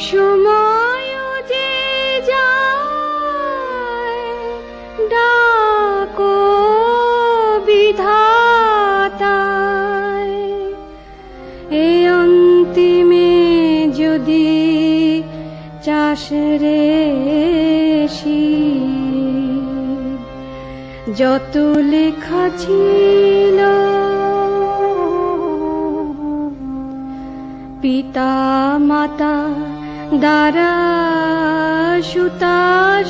সময় যে যায়, ডাকো বিধাতায়, এ অন্তিমে যদি চাষরে যত লেখা ছিল পিতা মাতা দ্বারা সুতা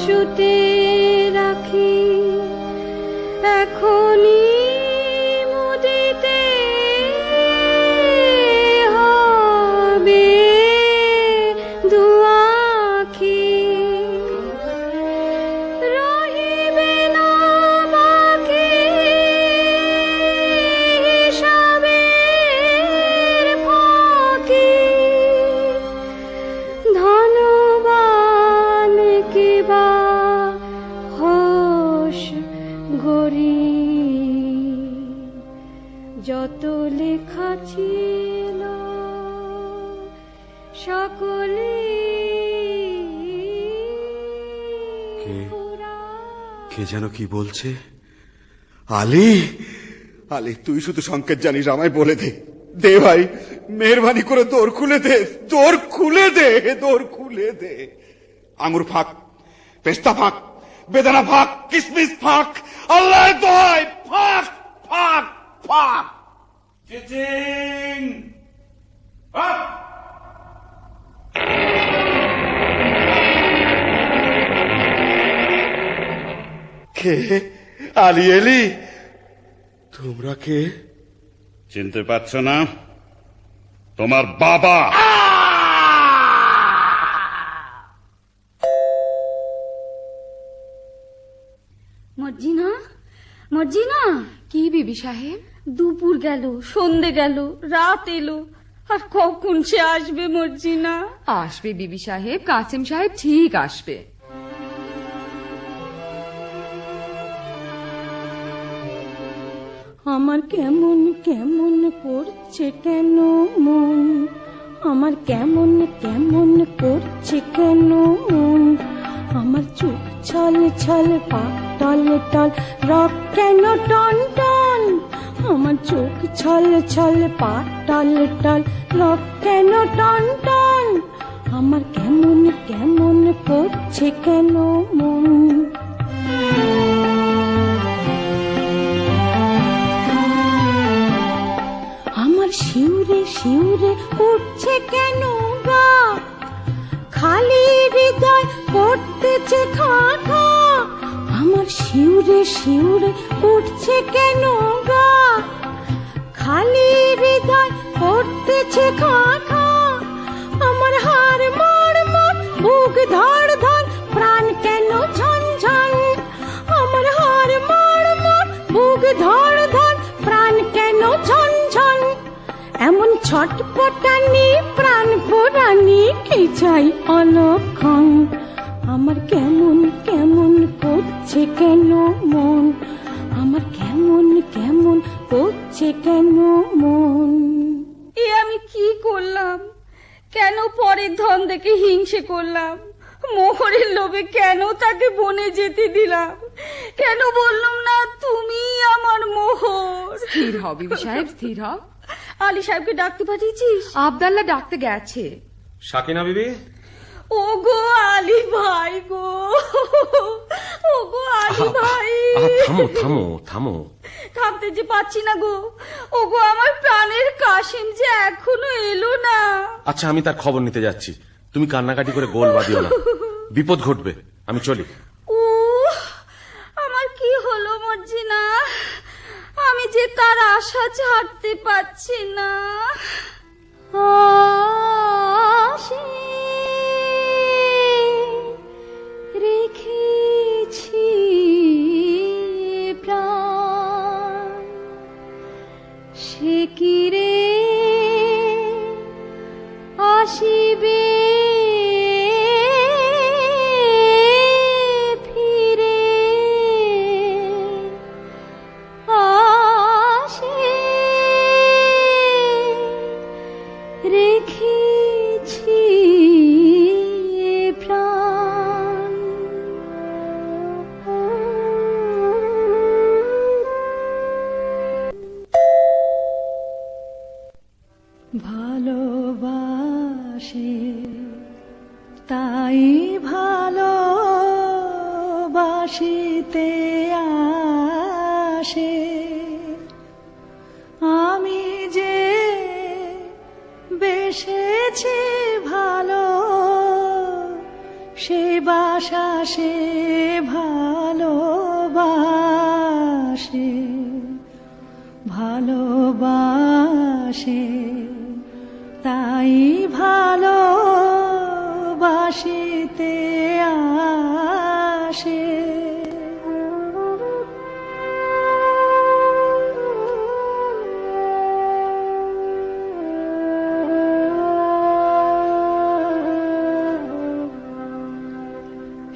সুতে রাখি, এখনই মুদিতে হবে দুয়াখি। রহিবে না বাকি হিসাবের ফাঁকি, ধনবান কিবা হোস গরিব, যত লেখা ছিল সকলে কে যেন কি বলছে? আলী, আলী, তুই শুধু সংকেত জানিস, আমায় বলে দে। দে ভাই, মেহরবানি করে দোর খুলে দে, দোর খুলে দে, দোর খুলে দে। আঙুর ফাঁক, পেস্তা ফাঁক, বেদানা ফাঁক, কিসমিস ফাঁক, আল্লাহ দোহাই ফাঁক, ফাঁক, ফাঁক। চিচিং আপ! কে? আলী এলি? তোমরা কে? চিনতে পারছ না? তোমার বাবা। মর্জিনা, মর্জিনা। কি বিবি সাহেব? দুপুর গেল, সন্ধে গেল, রাত এলো, আর কখন সে আসবে মর্জিনা? আসবে বিবি সাহেব, কাসেম সাহেব ঠিক আসবে। আমার কেমন কেমন করছে কেন মন, আমার কেমন কেমন করছে কেন মন, আমার চোখ ছল ছল পা টল টল রক কেন টন টন, আমার চোখ ছল ছল পা টল টল রক কেন টন টন, আমার কেমন কেমন করছে কেন মন। আমার শিউরে শিউরে উঠছে কেন গা, খালি হৃদয় করতেছে খা খা, আমার শিউরে শিউরে উঠছে কেন গা, খালি হৃদয় করতেছে খা খা, আমার হার মোড় মোড় বুক ধড় ধড় প্রাণ কেন ঝন ঝন, আমার হার মোড় মোড় বুক ধড় ধড় প্রাণ কেন ঝন ঝন, এমন ছটপটানি প্রাণ পোড়ানি কি চাই অলক্ষণ, আমার কেমন কেমন করছে কেন মন, আমার কেমন কেমন করছে কেন মন। এ আমি কি করলাম? কেন পরের ধন দেখে হিংসে করলাম? মোহরের লোভে কেন তাকে বনে যেতে দিলাম? কেন বললাম না তুমি আমার মোহর? স্থির হও বিবি সাহেব, স্থির হও। আলী সাহেবকে ডাকতে পাঠিয়েছিস? আবদাল্লাহ ডাকতে গেছে। সাকিনা বিবি, ও গো আলী ভাই গো, ও গো আলী ভাই। থামো থামো থামো। থামতে যে পাচ্ছি না গো। ও গো আমার প্রাণের কাশিম যে এখনো এলো না। আচ্ছা আমি তার খবর নিতে যাচ্ছি, তুমি কান্নাকাটি করে গোল বাঁধিও না, বিপদ ঘটবে। আমি চলি। ও আমার কি হলো মর্জিনা, আমি যে তার আশা ছাড়তে পারছি না। আশি রেখেছি প্রাণ, সে কি রে আসিবে ফিরে, আশি রেখেছি প্রাণ। ভালোবাসে তাই ভালোবাসিতে আসে, আমি যে বেসেছি ভালো, সে বাসা সে ভালোবাসে, ভালোবাসে তাই ভালোবাসিতে আসে।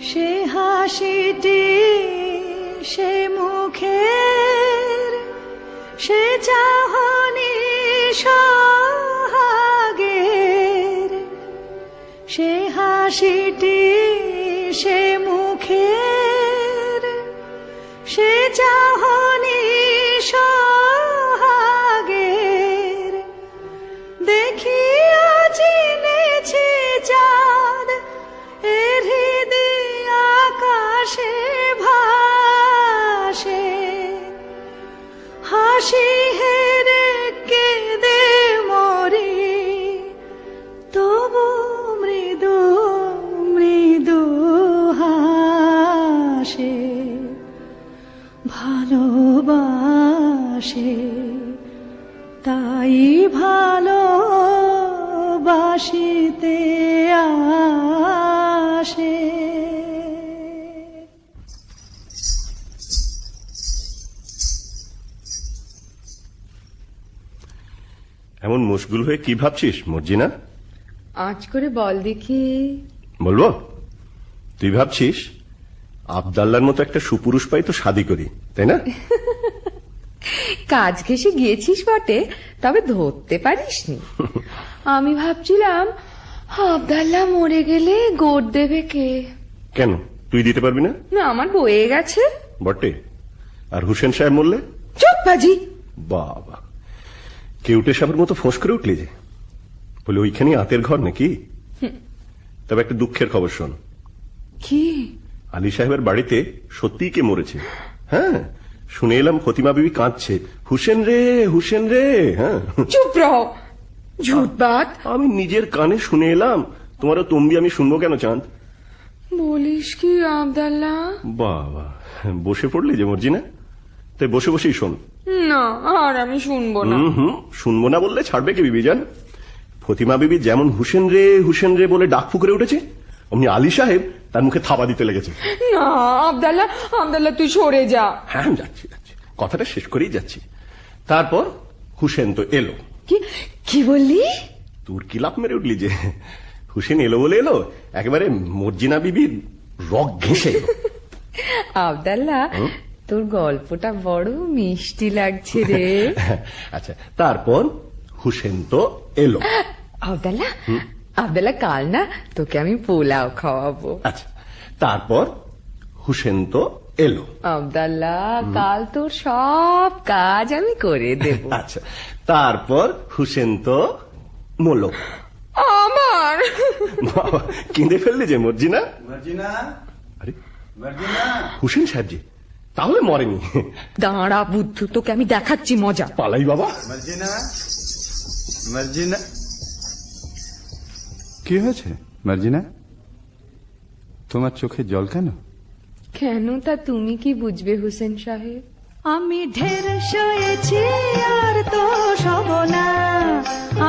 সে হাসিটি সে মুখের, সে চাহনি সোহাগের, সে হাসিটি সে মুখের, সে চাহনি সোহাগের, দেখিয়া চিনেছি চাঁদ এর হৃদয় আকাশে ভাসে, হাসি হেরে কেঁদে মরি তবু মৃদু মৃদু হাসে, ভালোবাসে তাই ভালোবাসিতে আসে। এমন মুশগুল হয়ে কি ভাবছিস মর্জিনা? আজ করে বল দেখি। বলবো? তুই ভাবছিস আবদাল্লার মতো একটা সুপুরুষ পাই তো শাদি করি, তাই না? কাজ ঘেসে গিয়েছিস বটে, তবে ধরতে পারিসনি। আমি ভাবছিলাম আবদাল্লাহ মরে গেলে গোট দেবে কে। কেন তুই দিতে পারবি না? না, আমার বয়ে গেছে বটে। আর হুসেন সাহেব বললে? চুপ বাজি। বাবা, কেউটে সাহেবের মতো ফোঁস করে উঠলি যে। বলে ওইখানে আতের ঘর নাকি? তবে একটা দুঃখের খবর শোন। কি? আলী সাহেবের বাড়িতে সত্যিই কে মরেছে। হ্যাঁ, শুনে এলাম ফতিমা বিবি কাঁদছে, হুসেন রে হুসেন রে। হ্যাঁ, চুপ রহ, ঝুটবাদ। আমি নিজের কানে শুনে এলাম, তোমারও তম্বি আমি শুনবো কেন চাঁদ? বলিস কি আবদাল্লাহ? বাবা, বসে পড়লি যে মর্জিনা, তাই বসে বসেই শোন। না, আর আমি শুনবো না। শুনবো না বললে ছাড়বে কি বিবি জান? ফতিমা বিবি যেমন হুসেন রে বলে ডাক ফুকরে উঠেছে, অমনি আলী সাহেব তার মুখে থাবা দিতে লেগেছে। না আবদাল্লাহ, আবদাল্লাহ তুই সরে যা। হ্যাঁ, আমি যাচ্ছি, কথাটা শেষ করেই যাচ্ছি। তারপর হুসেন তো এলো। কি বললি? তোর কি লাভ মেরে উঠলি যে? হুসেন এলো বলে এলো, একেবারে মর্জিনা বিবির রগ ঘেঁষে এলো। আবদাল্লাহ, তোর গল্পটা বড় মিষ্টি লাগছে রে। আচ্ছা, তারপর হুসেন তো এলো। আবদাল্লাহ, আবদাল্লাহ কাল না তোকে আমি পোলাও খাওয়াবো। আচ্ছা, তারপর হুসেন তো এলো। আবদাল্লাহ, কাল তোর সব কাজ আমি করে দেব। আচ্ছা, তারপর হুসেন তো মলো। আমার কেঁদে ফেললি যে মর্জিনা? মর্জিনা, আরে মর্জিনা, হুসেন সাহেবজি তাহলে মরেনি। দাঁড়া বুদ্ধু, তোকে আমি দেখাচ্ছি মজা। পালাই বাবা। মর্জিনা, মর্জিনা, কি হয়েছে মর্জিনা? তোমার চোখে জল কেন? কেন তা তুমি কি বুঝবে হুসেন সাহেব? আমি ঢের শুয়েছি আর তো শোব না,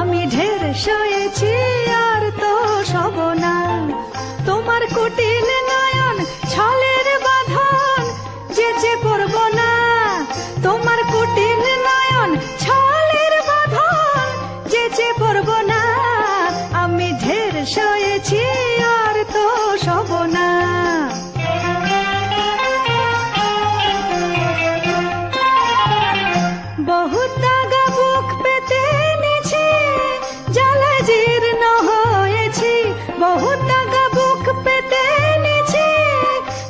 আমি ঢের শুয়েছি আর তো শোব না। তোমার কুটিল নয়ন ছলের বাঁধন যে পড়ব না, তোমার কুটিল নয়ন ছলের বাঁধন যে পড়ব না। আমি ঢের শুয়েছি আর তো শোব না। বহুত দাগা বুক পেতে নিছি, জ্বালায় জীর্ণ হয়েছি। বহুত দাগা বুক পেতে নিছি,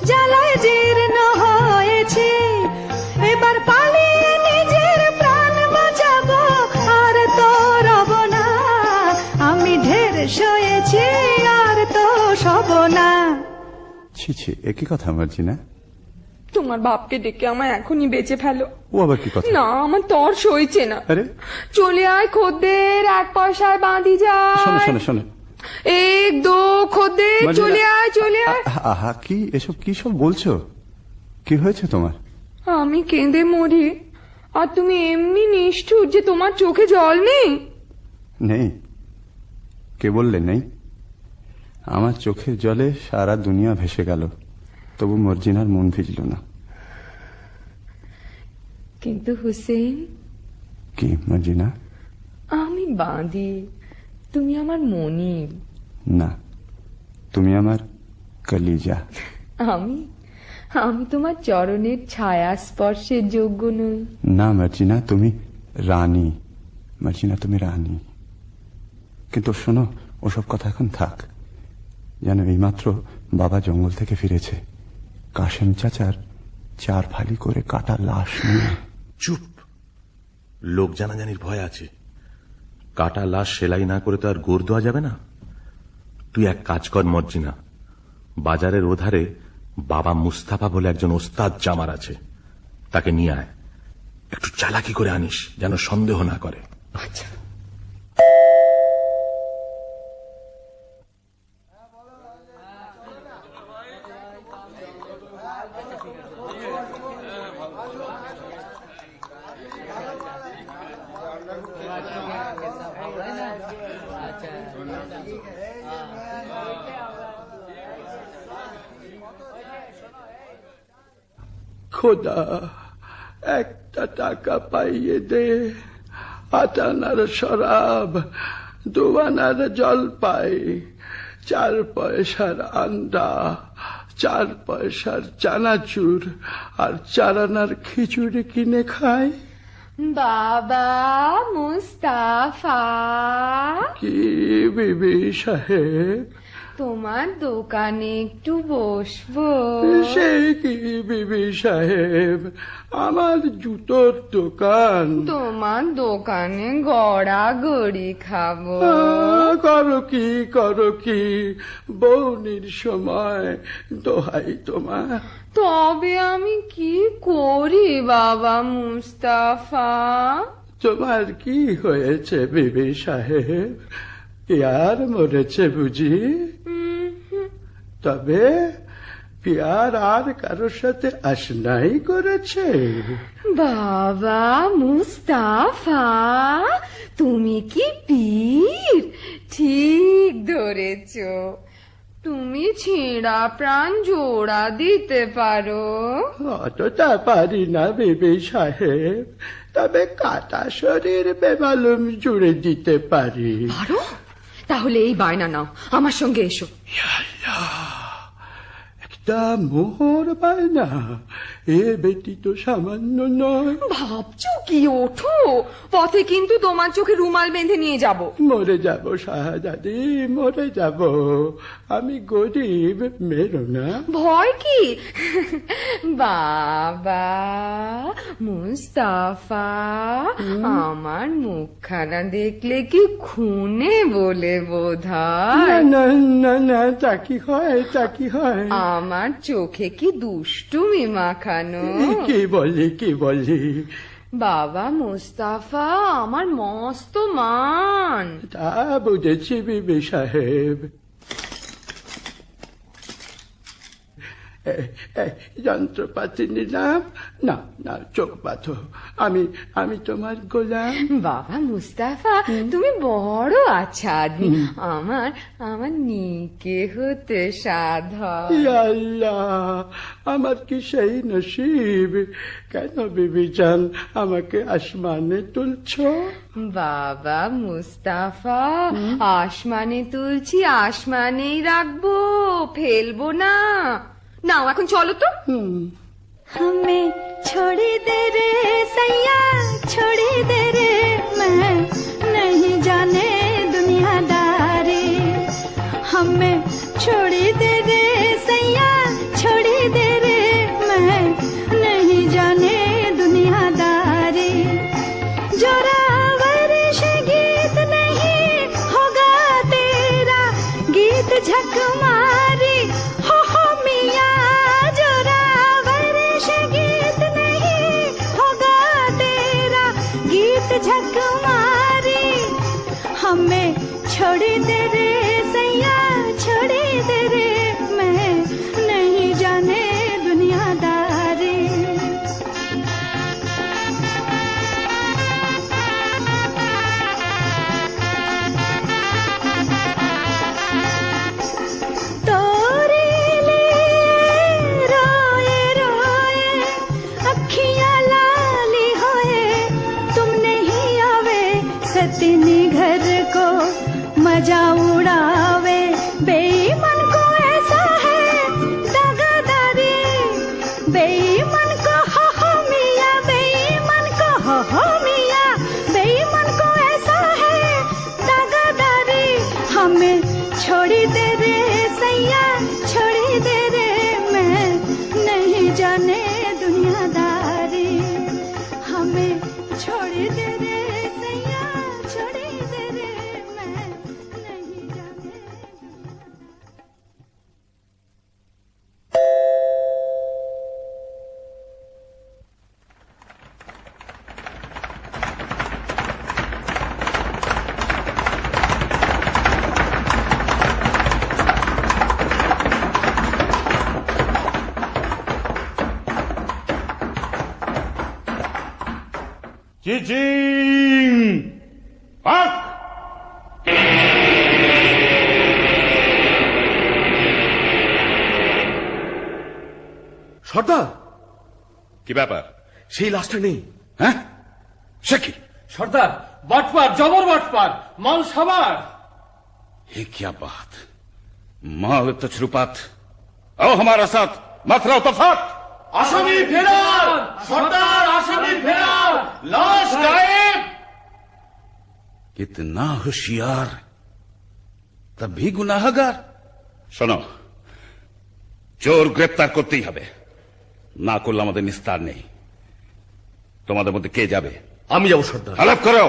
জ্বালায় জীর্ণ হয়েছি। এবার পালিয়ে নিজের প্রাণ বাঁচাবো আর তো রব না। আমি ঢের শুয়েছি আর তো শোব না। ছি ছি, একই কথা মর্জিনা। তোমার বাপকে ডেকে আমায় এখনই বেঁচে ফেলো। ও আবার কি কথা? না, আমার তর সইছে না। আরে চলে আয় খদ্দের, 1 পয়সায় বাঁধি যায়। শোনো শোনো শোনো, 1 2 খদ্দের, চলে আয় চলে আয়। আহা, কি এসব কি সব বলছো? কি হয়েছে তোমার? আমি কেঁদে মরি আর তুমি এমনি নিষ্ঠুর যে তোমার চোখে জল নেই। নেই? কে বললে নেই? আমার চোখের জলে সারা দুনিয়া ভেসে গেল, তবু মর্জিনার মন ভিজল না। কিন্তু হুসেন, কি মর্জিনা? আমি বাঁধি, তুমি আমার মনিব। না, তুমি আমার কলিজা। আমি আমি তোমার চরণের ছায়া স্পর্শের যোগ্য নই। না মর্জিনা, তুমি রানী। মর্জিনা, তুমি রানী। কিন্তু শোনো, ওসব কথা এখন থাক। জানো, এইমাত্র বাবা জঙ্গল থেকে ফিরেছে, কাশেম চাচার 4 ফালি করে কাটা লাশ নিয়ে। চুপ, লোক জানাজানির ভয় আছে। কাটা লাশ সেলাই না করে তো আর গোর দেওয়া যাবে না। তুই এক কাজ কর মর্জিনা, বাজারের ওধারে বাবা মুস্তাফা বলে একজন ওস্তাদ জামার আছে, তাকে নিয়ে আয়। একটু চালাকি করে আনিস, যেন সন্দেহ না করে। আচ্ছা। খোদা, একটা টাকা পাইয়ে দে। 8 আনার শরাব, 2 আনার জলপাই, 4 পয়সার আন্ডা, 4 পয়সার চানাচুর আর 4 আনার খিচুড়ি কিনে খাই। বাবা মুস্তাফা, কি বিবি সাহেব? তোমার দোকানে একটু বসবো? সে কি বিবি সাহেব, আমার জুতোর দোকান। তোমার দোকানে গড়াগড়ি খাবো। করো কি বৌনির সময়, দোহাই তোমার। তবে আমি কি করি বাবা মুস্তাফা? তোমার কি হয়েছে বিবি সাহেব? পিয়ার মরেছে বুঝি? তবে পিয়ার আর কারোর সাথে আশনাই করেছে? বাবা মুস্তাফা, তুমি কি পীর? ঠিক ধরেছ, তুমি ছেঁড়া প্রাণ জোড়া দিতে পারো। অতটা পারি না বিবি সাহেব, তবে কাটা শরীর বেমালুম জুড়ে দিতে পারি। পারো? তাহলে এই বায়না নাও, আমার সঙ্গে এসো। একটা মোহর বায়না, এ বেটি তো সামান্য নয়। ভাবছো কি? ওঠো, পথে কিন্তু তোমার চোখে রুমাল বেঁধে নিয়ে যাব। মরে যাব শাহজাদি, মরে যাব। আমি গরিব, মেরো না। ভয় কি? বাবা মুস্তাফা, আমার মুখখানা দেখলে কি খুনে বলে বোধহয়? না না না, তা কি হয়, তা কি হয়? আমার চোখে কি দুষ্টুমি মাখানো? কি বলি? বাবা মুস্তাফা আমার মস্ত মান। তা বুঝেছি বিবি সাহেব। যন্ত্রপাতি নিলাম, না না চোখ বাঁধো, আমি তোমার গোলাম। বাবা মুস্তাফা, তুমি বড় আচ্ছা আদমি, আমার নিকে হতে সাধা। আল্লাহ, আমার কি সেই নসিব? কেন বিবি জান আমাকে আসমানে তুলছ? বাবা মুস্তাফা, আসমানে তুলছি, আসমানেই রাখবো, ফেলবো না। নাও এখন চলো তো। हमें छोड़ी दे रे सैया, छोड़ी दे रे, मैं नहीं जाने दुनियादारी। हमें छोड़ी दे रे सैया, छोड़ी दे रे, मैं नहीं जाने दुनियादारी। जोरावर से गीत नहीं होगा तेरा, गीत झक मारी हो मिया। जोरावर से गीत नहीं होगा तेरा, गीत झक मारी। हमें छोड़ी दे रे सैया, छोड़ी दे रे, मैं नहीं जाने दुनियादारी। तोरे लिए रोए रोए अखियां लाली होए, तुम नहीं आवे सतीनी घर को मजा उड़ावे। बेईमान को ऐसा है दगादारी, बेईमान को हो मिया, बेईमान को हो मिया, बेईमान को ऐसा है दगादारी। हमें छोड़ी दे रे सैया, छोड़ी दे रे, मैं नहीं जाने दुनियादारी। हमें छोड़ी दे रे सैया, छोड़ी दे रे, मैं नहीं जाने। চিচিং পাক। সর্দার, কি ব্যাপার? সেই লাশটা নেই। হ্যাঁ, সে কি? সর্দার, বাটপার, জবর বাটপার, মাল সাবার। ये क्या बात? माल तजुर्बात, आओ हमारा साथ, मत रहो तफात। আসামি ফেরার, সর্দার আসামি ফেরার, লাশ গায়েব। कितना होशियार तभी गुनाहगार। শোনো, চোর গ্রেপ্তার করতেই হবে, না করলে আমাদের নিস্তার নেই। তোমাদের মধ্যে কে যাবে? আমি যাবো সর্দার। আলাপ করো,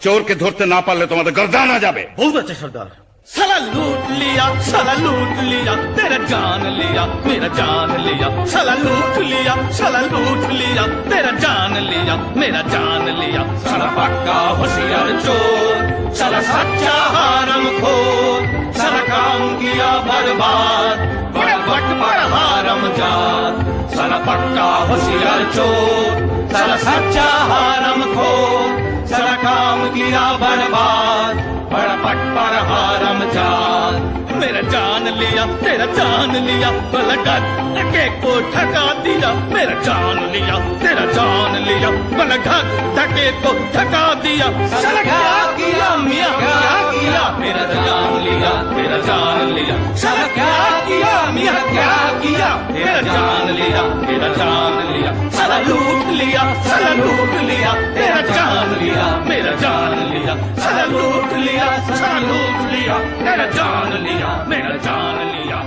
চোরকে ধরতে না পারলে তোমাদের গর্দানা যাবে। বহুত আছে সর্দার। साला लूट लिया, साला लूट लिया, तेरा जान लिया, मेरा जान लिया, साला लूट लिया, साला लूट लिया, तेरा जान लिया, मेरा जान लिया। साला पक्का होशियार चोर, साला सच्चा हारम खोर, साला काम किया बर्बाद, बड़ा बट बड़ा हारम जात। साला पक्का होशियार चोर, साला सच्चा हारम खोर, साला काम किया बर्बाद, बड़ा पट पर हारम जान। मेरा जान लिया, तेरा जान लिया, बलगत के को ठका दिया। मेरा जान लिया, तेरा जान लिया, बलगत धके को ठका दिया। साला क्या किया मियां, क्या किया? मेरा जान लिया, तेरा जान लिया। साला क्या किया मियां, क्या किया? मेरा जान लिया, तेरा जान लिया। साला लूट लिया, साला लूट लिया, तेरा जान लिया, मेरा जान लिया। साला लूट लिया, साला लूट लिया, तेरा जान लिया, मेरा जान लिया।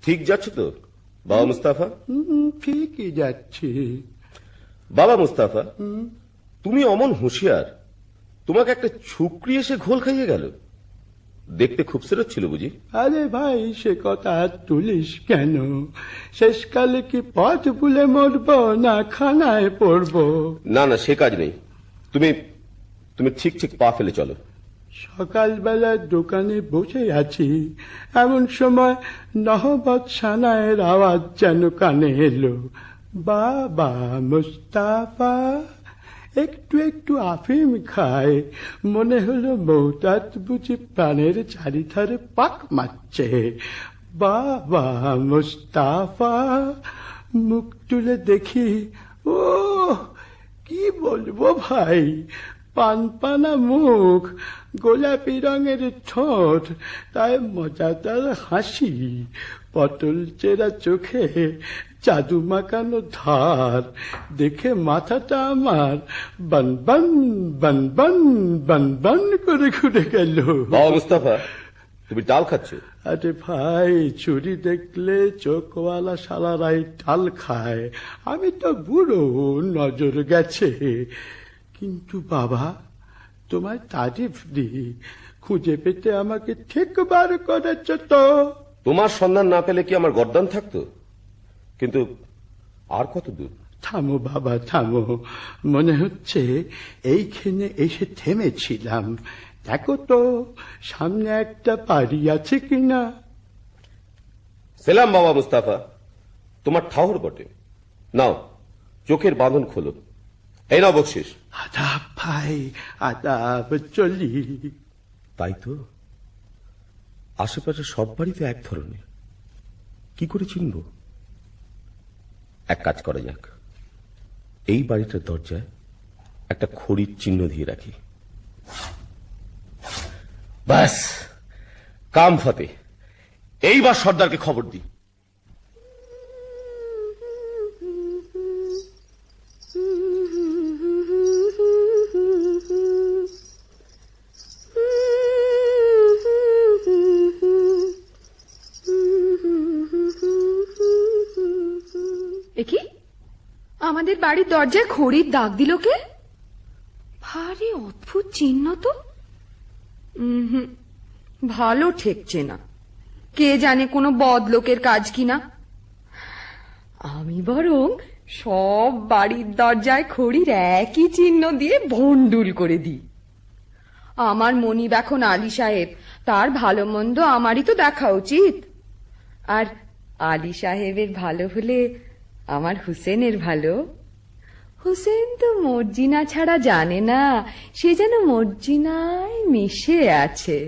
ঠিক যাচ্ছে তো বাবা মুস্তাফা? ঠিকই যাচ্ছে। বাবা মুস্তাফা, তুমি অমন হুঁশিয়ার, তোমাকে একটা ছুকরি এসে ঘোল খাইয়ে গেল। দেখতে খুবসুরত ছিল বুঝি? আরে ভাই, সে কথা আর তুলিস কেন? শেষকালে কি পথ ভুলে মরবো না খানায় পড়বো? না না, সে কাজ নেই। তুমি তুমি ঠিক ঠিক পা ফেলে চলো। সকালবেলা দোকানে বসে আছি, এমন সময় নহবত সানায়ের আওয়াজ যেন কানে এলো। বাবা মুস্তাফা একটু একটু আফিম খায়, মনে হলো মৌতাত বুঝি প্রাণের চারিধারে পাক মারছে। বাবা মুস্তাফা মুখ তুলে দেখি, ও কি বলবো ভাই, পানপানা মুখ, গোলাপি রঙের ঠোঁট, তাই মজাদার হাসি, পটল চেরা চোখে জাদু মাখানো ধার, দেখে মাথাটা আমার বনবন বনবন বনবন করে ঘুরে গেল। বাবা মুস্তাফা, তুমি ডাল খাচ্ছ? আরে ভাই, চুরি দেখলে চোখওয়ালা শালারাই ডাল খায়, আমি তো বুড়ো, নজর গেছে। কিন্তু বাবা, তোমার তারিফ দিই, খুঁজে পেতে আমাকে ঠিক বার করেছ তো। তোমার সন্ধান না পেলে কি আমার গর্দান থাকতো? কিন্তু আর কত দূর? থামো বাবা থামো, মনে হচ্ছে এইখানে এসে থেমেছিলাম। দেখো তো সামনে একটা বাড়ি আছে কিনা। সেলাম বাবা মুস্তাফা, তোমার ঠাহর বটে। নাও চোখের বাঁধন খোলো, এই নাও বকশিস। আদাব ভাই, আদাব, চলি। তাই তো, আশেপাশে সব বাড়িতে এক ধরনের, কি করে চিনব? এক কাজ করা যাক, এই বাড়িটার দরজায় একটা খড়ির চিহ্ন দিয়ে রাখি। ব্যাস, কাম ফতে। এইবার সর্দারকে খবর দিই। কি আমাদের বাড়ির দরজায় খড়ির দাগ দিল কে? ভারী অদ্ভুত চিহ্ন তো। ভালো ঠেকছে না, কে জানে কোনো বদলোকের কাজ কিনা। আমি বরং সব বাড়ির দরজায় খড়ির একই চিহ্ন দিয়ে ভন্ডুল করে দিই। আমার মনিব এখন আলী সাহেব, তার ভালো মন্দ আমারই তো দেখা উচিত। আর আলী সাহেবের ভালো হলে আমার হুসেনের ভালো। হুসেন তো মর্জিনা ছাড়া জানে না, সে যেন মর্জিনায় মিশে আছে।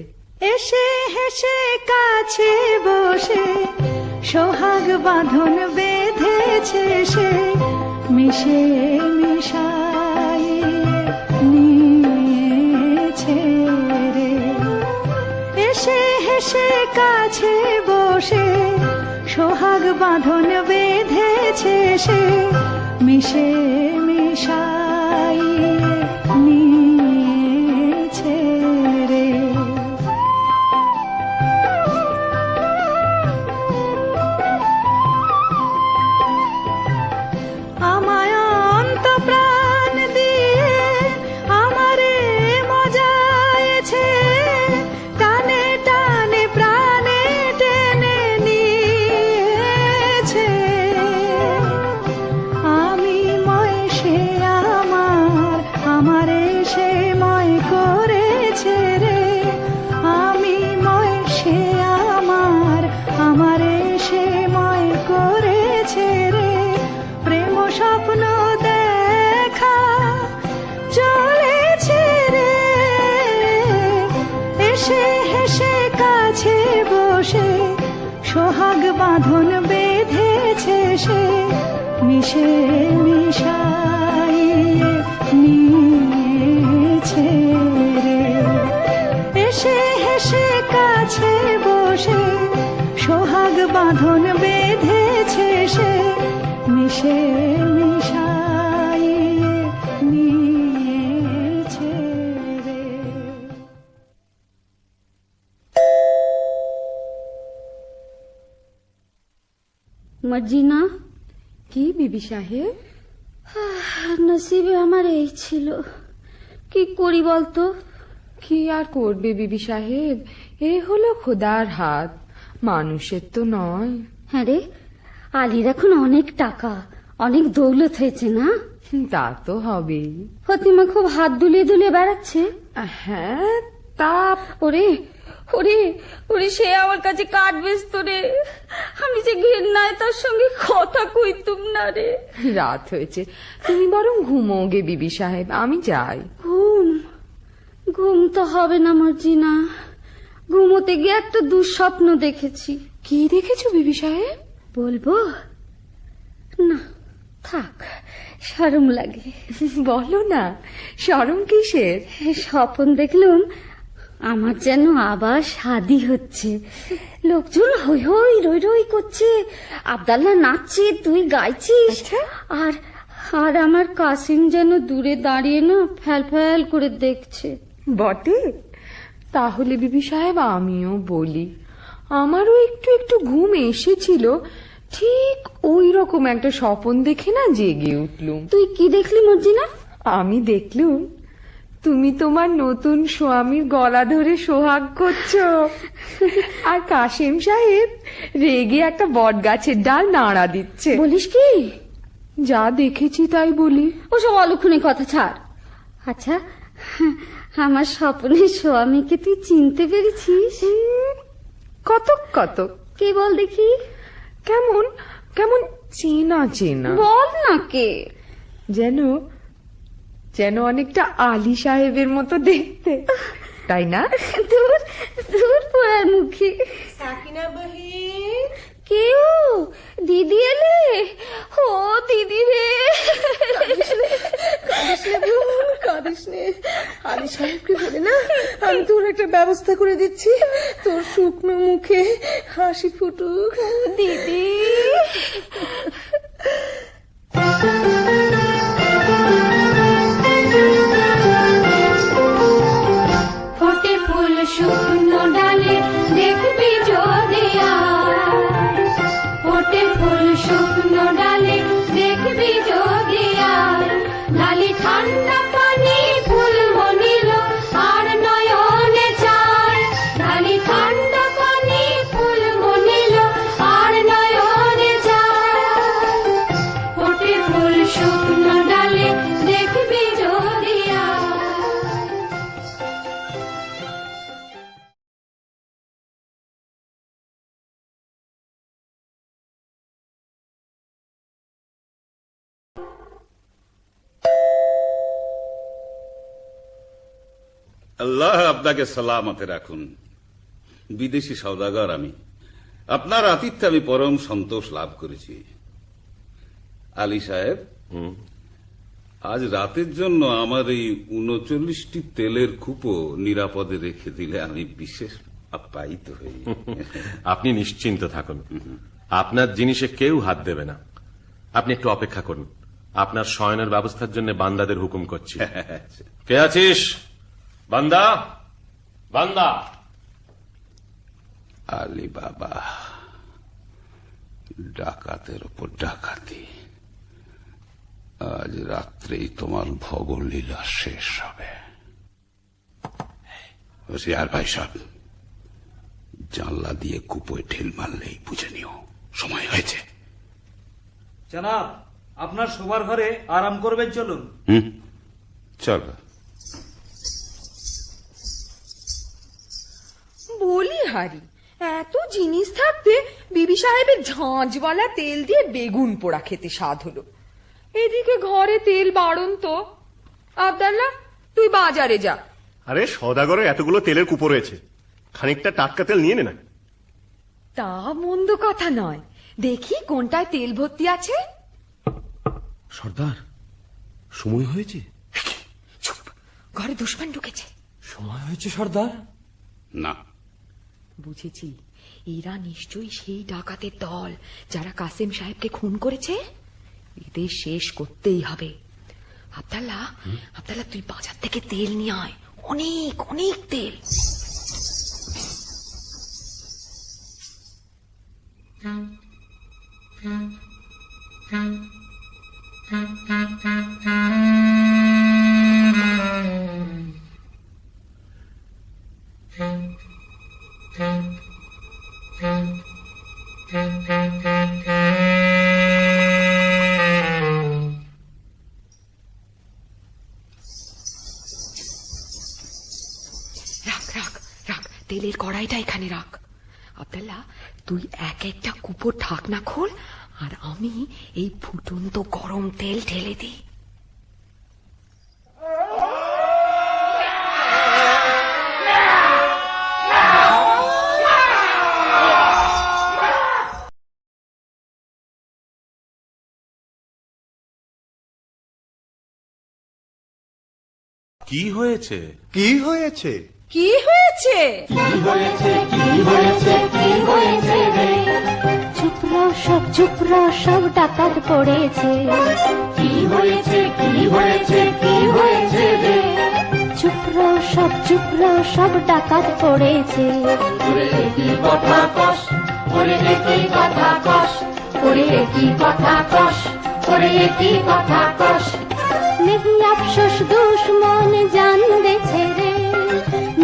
এসে হেসে কাছে বসে সোহাগ বাঁধন বেঁধেছে সে, মিশে মিশাই নিয়েছে রে। বাঁধন বেঁধেছে সে মিশে মিশাই নিয়েছে রে। আমায় অন্ত প্রাণ দিয়ে আমারে মজায়েছে, টানে টানে প্রাণে টেনে নিয়েছে। আমি ময় সে আমার, আমারে সে ময় করেছে রে। আমি ময় সে আমার, আমারে সে ময় করেছে রে। প্রেম স্বপ্ন দেখা চলেছে রে, এসে হেসে কাছে বসে সোহাগ বাঁধন বেঁধেছে সে মিশে মিশাইয়ে নিয়েছে রে। এসে হেসে কাছে বসে সোহাগ বাঁধন বেঁধেছে সে মিশে মিশাইয়ে নিয়েছে রে। মর্জিনা, কি বিবি সাহেব? নসিবে আমার এই ছিল, কি করি বলতো? কি আর করবে বিবি সাহেব, এ হলো খোদার হাত, মানুষের তো নয়। হ্যাঁ রে, আলীর এখন অনেক টাকা, অনেক দৌলত হয়েছে না? তা তো হবেই। ফতিমা খুব হাত দুলিয়ে দুলিয়ে বেড়াচ্ছে। হ্যাঁ, তা ওরে ওরে ওরে, সে আমার কাছে কাঠ বেচত রে, আমি যে ঘেন্নায় তার সঙ্গে কথা কইতুম না রে। রাত হয়েছে, তুমি বরং ঘুমো গে বিবি সাহেব, আমি যাই। ঘুম ঘুম তো হবে না মর্জিনা, ঘুমোতে গিয়ে একটা দুঃস্বপ্ন দেখেছি। কি দেখেছো বিবি সাহেব? বলবো না, থাক, শরম লাগে। বলো না, শরম কিসের? স্বপ্ন দেখলুম আমার যেন আবার শাদি হচ্ছে, লোকজন হই হই রই রই করছে, আব্দাল্লাহ নাচছে, তুই গাইছিস, আর আর আমার কাসিম যেন দূরে দাঁড়িয়ে না ফ্যাল ফ্যাল করে দেখছে। বটে? তাহলে বিবি সাহেব আমিও বলি, আমারও একটু একটু ঘুম এসেছিল, ঠিক ওই রকম একটা স্বপন দেখে না জেগে উঠলুম। তুই কি দেখলি মর্জিনা? আমি দেখলুম তুমি তোমার নতুন স্বামীর গলা ধরে সোহাগ করছো, আর কাসেম সাহেব রেগে একটা বট গাছের ডাল নাড়া দিচ্ছে। বলিস কি? যা দেখেছি তাই বলি। ওসব অলক্ষণে কথা ছাড়। আচ্ছা, আমার স্বপ্নের স্বামীকে তুই চিনতে পেরেছিস? কতক কতক। কে বল দেখি? কেমন কেমন চেনা চেনা। বল না কে। যেন যেন অনেকটা আলী সাহেবের মতো দেখতে, তাই না? দূর দূর পড়ার মুখে। সাকিনা বহিন, কেউ? দিদি এলে? ও দিদি রে, কাঁদিস নে, আলী সাহেবকে বলে না আমি তোর একটা ব্যবস্থা করে দিচ্ছি, তোর শুকনো মুখে হাসি ফুটুক। দিদি ফোটে ফুল শুকনো ডালে দেখবি যদি আর, ফোটে ফুল শুকনো ডালে দেখবি যদি আর, ঢালি ঠান্ডা পানি ফুল মনিল আর নয়নে চায়, ঢালি ঠান্ডা পানি ফুল মনিল আর নয়নে চায়, ফোটে ফুল শুকনো ডালে দেখবি যদি আর। আল্লাহ আপনাকে সালামতে রাখুন। বিদেশি সওদাগর আমি, আপনার আতিথ্যে আমি পরম সন্তোষ লাভ করেছি। আলী সাহেব, আজ রাতের জন্য আমার এই ৩৯টি তেলের কূপো নিরাপদে রেখে দিলে আমি বিশেষ আপ্যায়িত হই। আপনি নিশ্চিন্ত থাকুন, আপনার জিনিসে কেউ হাত দেবে না। আপনি একটু অপেক্ষা করুন, আপনার শয়নের ব্যবস্থার জন্য বান্দাদের হুকুম করছি। কে আছিস? বান্দা, বান্দা। আলী বাবা, ডাকাতের উপর ডাকাতি। আজ রাত্রেই তোমার ভগর লীলা শেষ হবে। আর ভাই সব জানলা দিয়ে কুপোয় ঢিল মারলেই বুঝে নিও সময় হয়েছে। জনাব, আপনার শোবার ঘরে আরাম করবেন, চলুন। চল। বলি হারি, এত জিনিস থাকতে বিবি সাহেবের ঝাঁঝওয়ালা তেল দিয়ে বেগুন পোড়া খেতে স্বাদ হলো। এদিকে ঘরে তেল বাড়ন তো। আব্দাল্লাহ, তুই বাজারে যা। আরে সওদাগরে এতগুলো তেলের কুপো রয়েছে, খানিকটা টাটকা তেল নিয়ে নে না। তা মন্দ কথা নয়, দেখি কোনটায় তেল ভর্তি আছে। সর্দার, সময় হয়েছে। ঘরে দুশমন ঢুকেছে। সময় হয়েছে সর্দার? না, বুঝেছি, এরা নিশ্চয়ই সেই ডাকাতের দল যারা কাসেম সাহেবকে খুন করেছে। এদের শেষ করতেই হবে। আব্দাল্লাহ, আব্দাল্লাহ, তুই বাজার থেকে তেল নিয়ে আয়, অনেক অনেক তেল। তেলের কড়াইটা এখানে রাখ। আব্দাল্লাহ, তুই এক একটা কুপোর ঢাকনা খোল, আর আমি এই ফুটন্ত গরম তেল ঢেলে দিই। কি হয়েছে? কি হয়েছে? কি হয়েছে? কি হয়েছে? কি হয়েছে? কি হয়েছে রে? চুপ রহ সব ডাকাত পড়েছে। কি হয়েছে? কি হয়েছে? কি হয়েছে রে? চুপ রহ সব ডাকাত পড়েছে। ওরে কি কথা কস, ওরে কি কথা কস, ওরে কি কথা কস, ওরে কি কথা কস। নেহি আফসোস দুশ্মন জান দেছে রে,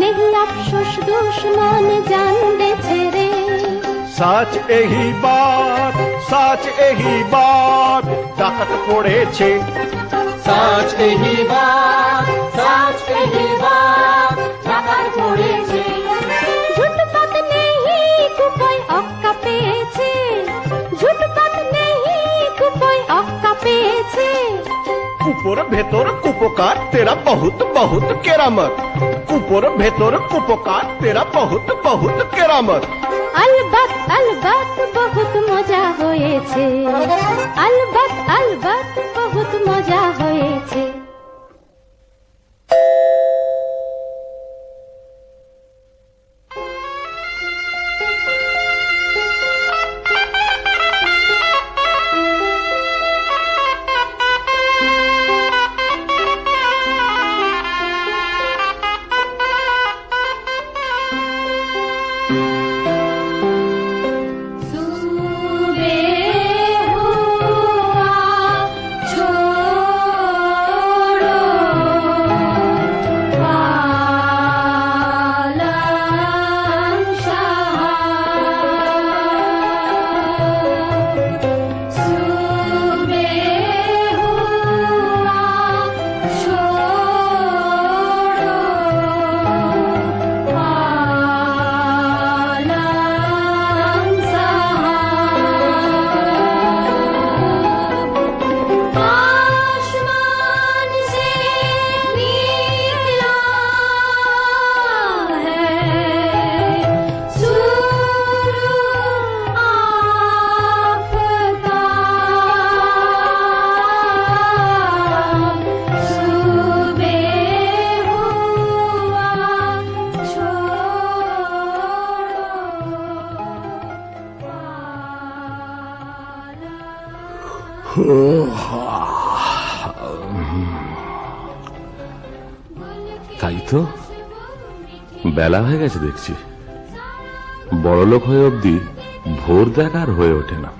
নেহি আফসোস দুশ্মন জান দেছে রে। সাচ এহি বাত ডাকাত পড়েছে। সাচ এহি বাত ডাকাত পড়েছে। ঝুটপাত নেহি কুপোয় অক্কা পেয়েছে, ঝুটপাত নেহি কুপোয় অক্কা পেয়েছে। কুপোর ভেতর কুপোকার তেরা বহুত বহুত কেরামত, কুপোর ভেতর কুপোকার তেরা বহুত বহুত কেরামত। আলবাত আলবাত বহুত মজা হয়েছে, আলবাত আলবাত বহুত মজা হয়েছে। सुबह हुआ छोड़ তাই তো, বেলা হয়ে গেছে দেখছি। বড়লোক হয়ে অবধি ভোর দেখা আর হয়ে ওঠে না।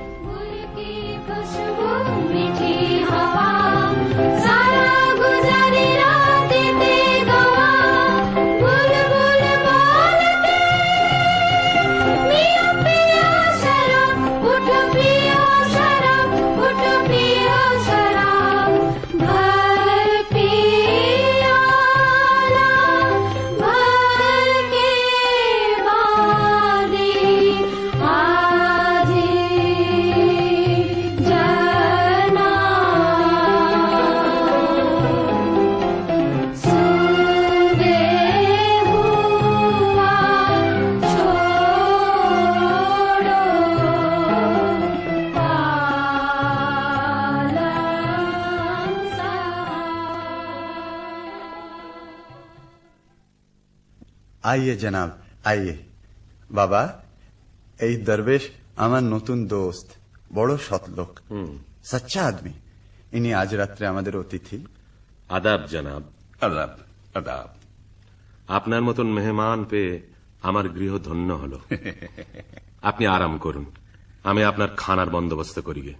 आइए जनाब आइए। बाबा, এই দরবেশ আমার নতুন দোস্ত, বড় সৎ লোক, সচ্চা আদমি। ইনি আজ রাত্রে আমাদের অতিথি। আদাব জনাব। আদাব আদাব। আপনার মতন মেহমান পেয়ে আমার গৃহ ধন্য হল। আপনি আরাম করুন, আমি আপনার খানার বন্দোবস্ত করি গে।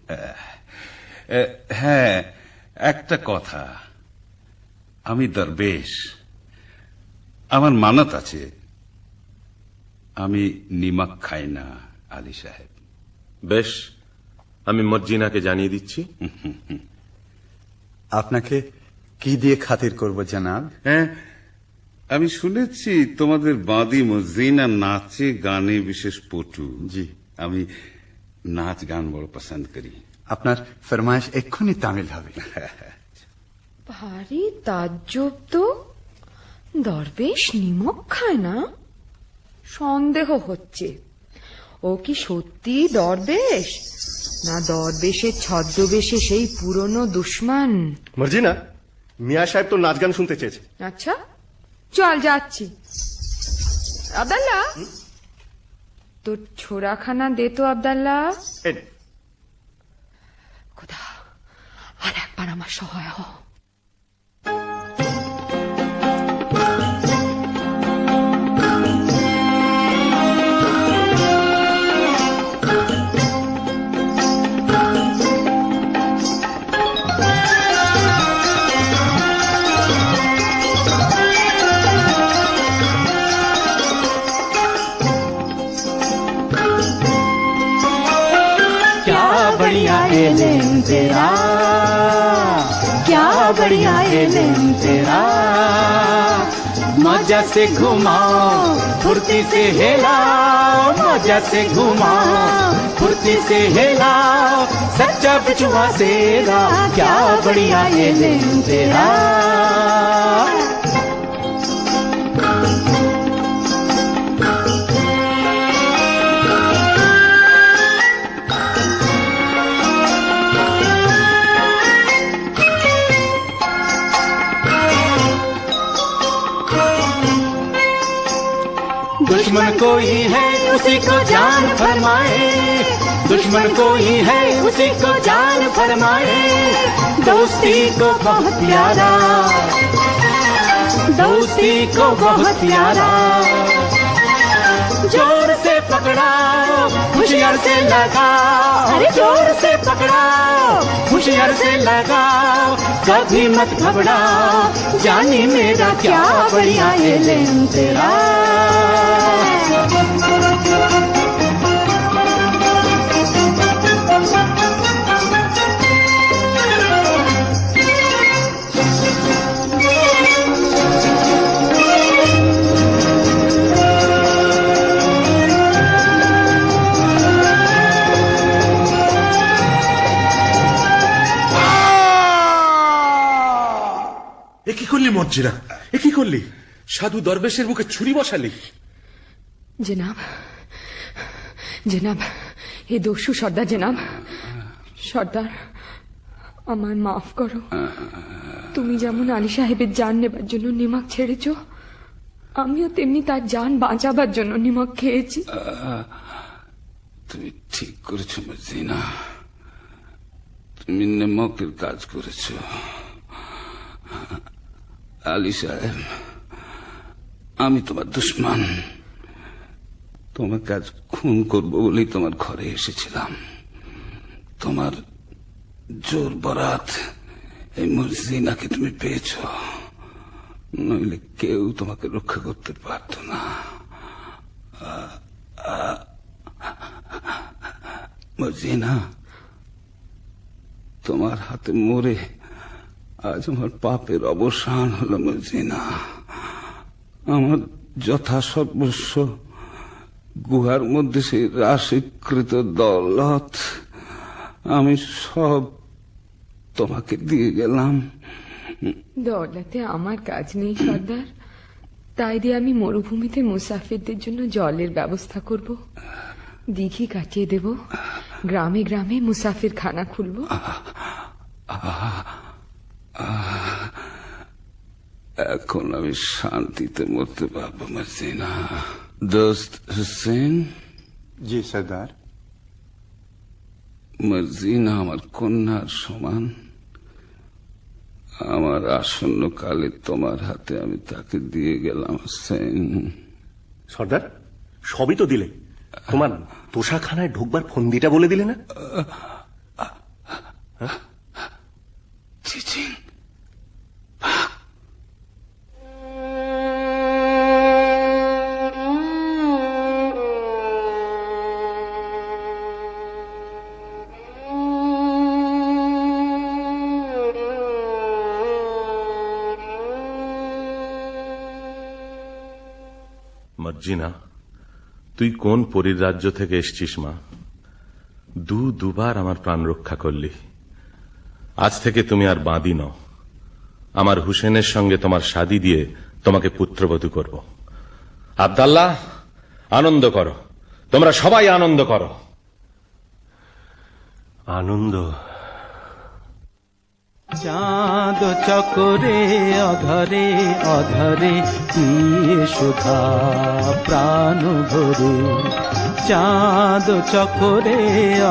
হ্যাঁ, একটা কথা, আমি দরবেশ, আমার মানত আছে, আমি নিমক খাই না আলী সাহেব। বেশ, আমি মর্জিনাকে জানিয়ে দিচ্ছি। আপনাকে কি দিয়ে খাতির করব জনাব? হ্যাঁ, আমি শুনেছি তোমাদের বাঁদি মর্জিনা নাচে গানে বিশেষ পটু। জি, আমি নাচ গান বড় পছন্দ করি। আপনার ফরমাইশ এক্ষুনি তামিল হবে। ভারী তাজ্জব তো, দরবেশ নিমক খায় না? সন্দেহ হচ্ছে, ও কি সত্যি দরবেশ, না দরবেশের ছদ্মবেশে সেই পুরনো দুশ্মন? মর্জিনা, মিয়া সাহেব তো নাচ গান শুনতে চেয়েছে। আচ্ছা, চল যাচ্ছি। আব্দাল্লাহ, তোর ছোড়াখানা দে তো আব্দাল্লাহ। খোদা, আর একবার আমার সহায় হ। बढ़िया एलेन तेरा, क्या बढ़िया एलेन तेरा, मजा से घुमाओ फुर्ती से हिलाओ, मजा से घुमाओ फुर्ती से हिलाओ, सच्चा बिचुआ सेरा, क्या बढ़िया एलेन तेरा। दुश्मन कोई है उसी को जान फरमाए, दुश्मन कोई है उसी को जान फरमाए, दोस्ती को बहुत प्यारा, दोस्ती को बहुत प्यारा, जोर से पकड़ाओ होशियार से लगाओ, अरे जोर से पकड़ाओ होशियार से लगाओ, कभी मत घबराओ जानी मेरा, क्या बढ़िया एलेन तेरा। কি করলি মর্জিনা, এ কি করলি? সাধু দরবেশের মুখে ছুরি বসালি? জনাব, জনাব, হে দস্যু সর্দার, জনাব সর্দার, আমার মাফ করো। তুমি যেমন আলী সাহেবের জান নেবার জন্য নিমক ছেড়েছ, আমিও তেমনি তার জান বাঁচাবার জন্য নিমক খেয়েছি। তুমি ঠিক করেছো মর্জিনা, তুমি নেমকের কাজ করেছ। আলী সাহেব, আমি তোমার দুশ্মন। তোমাকে আজ খুন করবো বলেই তোমার ঘরে এসেছিলাম। তোমার জোর বরাত এই মর্জিনাকে তুমি পেয়েছ, নইলে কেউ তোমাকে রক্ষা করতে পারত না। মর্জিনা, তোমার হাতে মরে আজ আমার পাপের অবসান হলো। মর্জিনা, আমার যথাসর্বস্ব গুহার মধ্যে সেই রাশিকৃত দৌলত আমি সব তোমাকে দিয়ে গেলাম। দৌলতে আমার কাজ নেই সর্দার, তাই দিয়ে আমি মরুভূমিতে মুসাফিরদের জন্য জলের ব্যবস্থা করব, দিঘি কাটিয়ে দেব, গ্রামে গ্রামে মুসাফির খানা খুলব। এখন আমি শান্তিতে মরতে পারবো মর্জিনা। দোস্ত হুসেন। জি সর্দার। মর্জিনা আমার কন্যার সমান। আমার আসন্ন কালে তোমার হাতে আমি তাকে দিয়ে গেলাম হুসেন। সর্দার, সবই তো দিলে, তোমার তোষাখানায় ঢুকবার ফন্দিটা বলে দিলে না? চিচিং। মর্জিনা, তুই কোন পরীর রাজ্য থেকে এসছিস মা? দুবার আমার প্রাণ রক্ষা করলি। আজ থেকে তুমি আর বাঁদী নও। আমার হুসেনের সঙ্গে তোমার শাদী দিয়ে তোমাকে পুত্রবধূ করব। আব্দাল্লাহ, আনন্দ করো, তোমরা সবাই আনন্দ করো। আনন্দ। চাঁদ চকরে অধরে অধরে পিয়ে সুধা প্রাণ ভরে। চাঁদ চকরে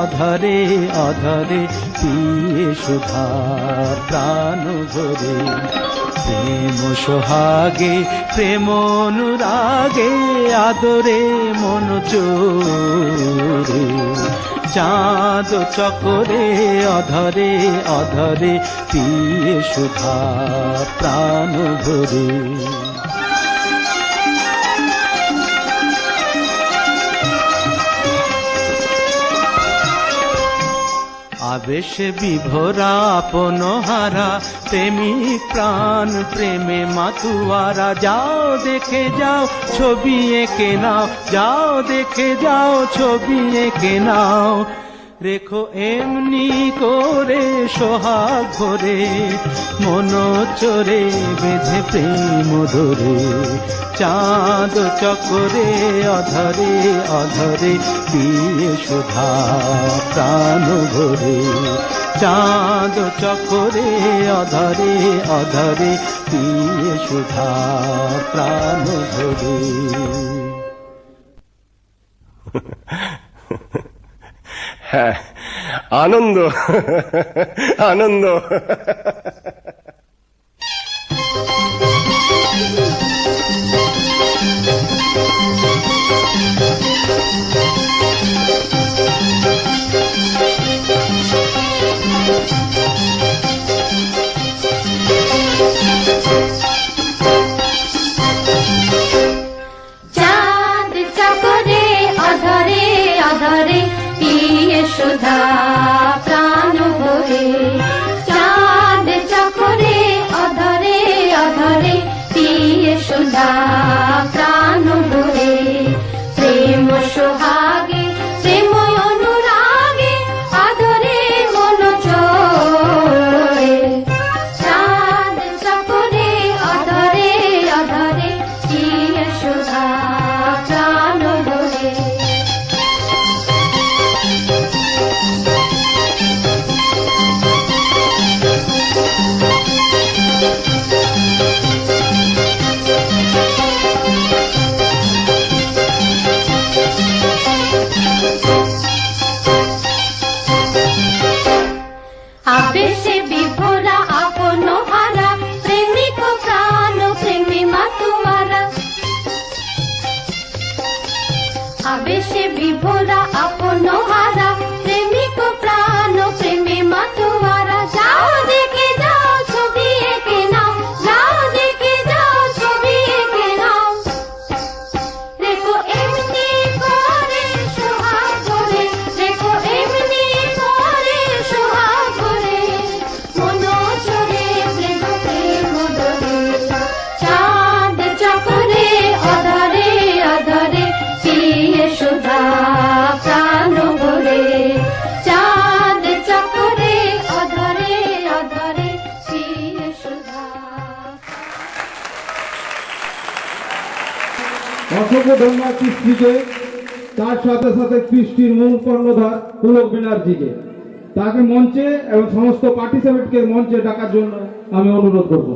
অধরে অধরে পিয়ে সুধা প্রাণ ভরে। প্রেম সোহাগে প্রেম অনুরাগে আদরে মন চোরে। চাঁদ চকরে অধরে অধরে পিয়ে সুধা প্রাণ ভরে। আবেশ বিভোরা আপন হারা প্রেমিক প্রাণ প্রেমে মাতুয়ারা। যাও দেখে যাও ছবি এঁকে নাও, যাও দেখে যাও ছবি এঁকে নাও। রেখো এমনি করে সোহাগ ভরে, মন চোরে বেঁধে প্রেম ধরে। চাঁদ চকরে অধরে অধরে পিয়ে সুধা প্রাণ ভরে। চাঁদ চকরে অধরে অধরে পিয়ে সুধা প্রাণ ভরে। হ্যাঁ, আনন্দ আনন্দ। চাঁদ চকরে অধরে অধরে পিয়ে সুধা প্রাণ ভরে। চাঁদ আবেশে বিভোরা আপন হারা প্রেমিক প্রাণ প্রেমী মাতুয়ারা আবেশে বিভোরা আপন হারা প্রেমিক প্রাণ প্রেমী মাতুয়ারা যাও দেখে যাও ছবি এঁকে নাও যাও দেখে যাও ছবি এঁকে নাও দেখো এমনি করে সোহাগ করে দেখো এমনি করে সোহাগ করে মন চড়ে প্রেমতে মদরে চাঁদ চকরে অধরে অধরে পিয়ে সুধা প্রাণ ভরে চাঁদ চকরে অধরে অধরে পিয়ে সুধা। অসংখ্য ধন্যবাদ কৃষ্টিকে, তার সাথে সাথে কৃষ্টির মূল কর্ণধার পুলক ব্যানার্জিকে। তাকে মঞ্চে এবং সমস্ত পার্টিসিপেন্টকে মঞ্চে ডাকার জন্য আমি অনুরোধ করব।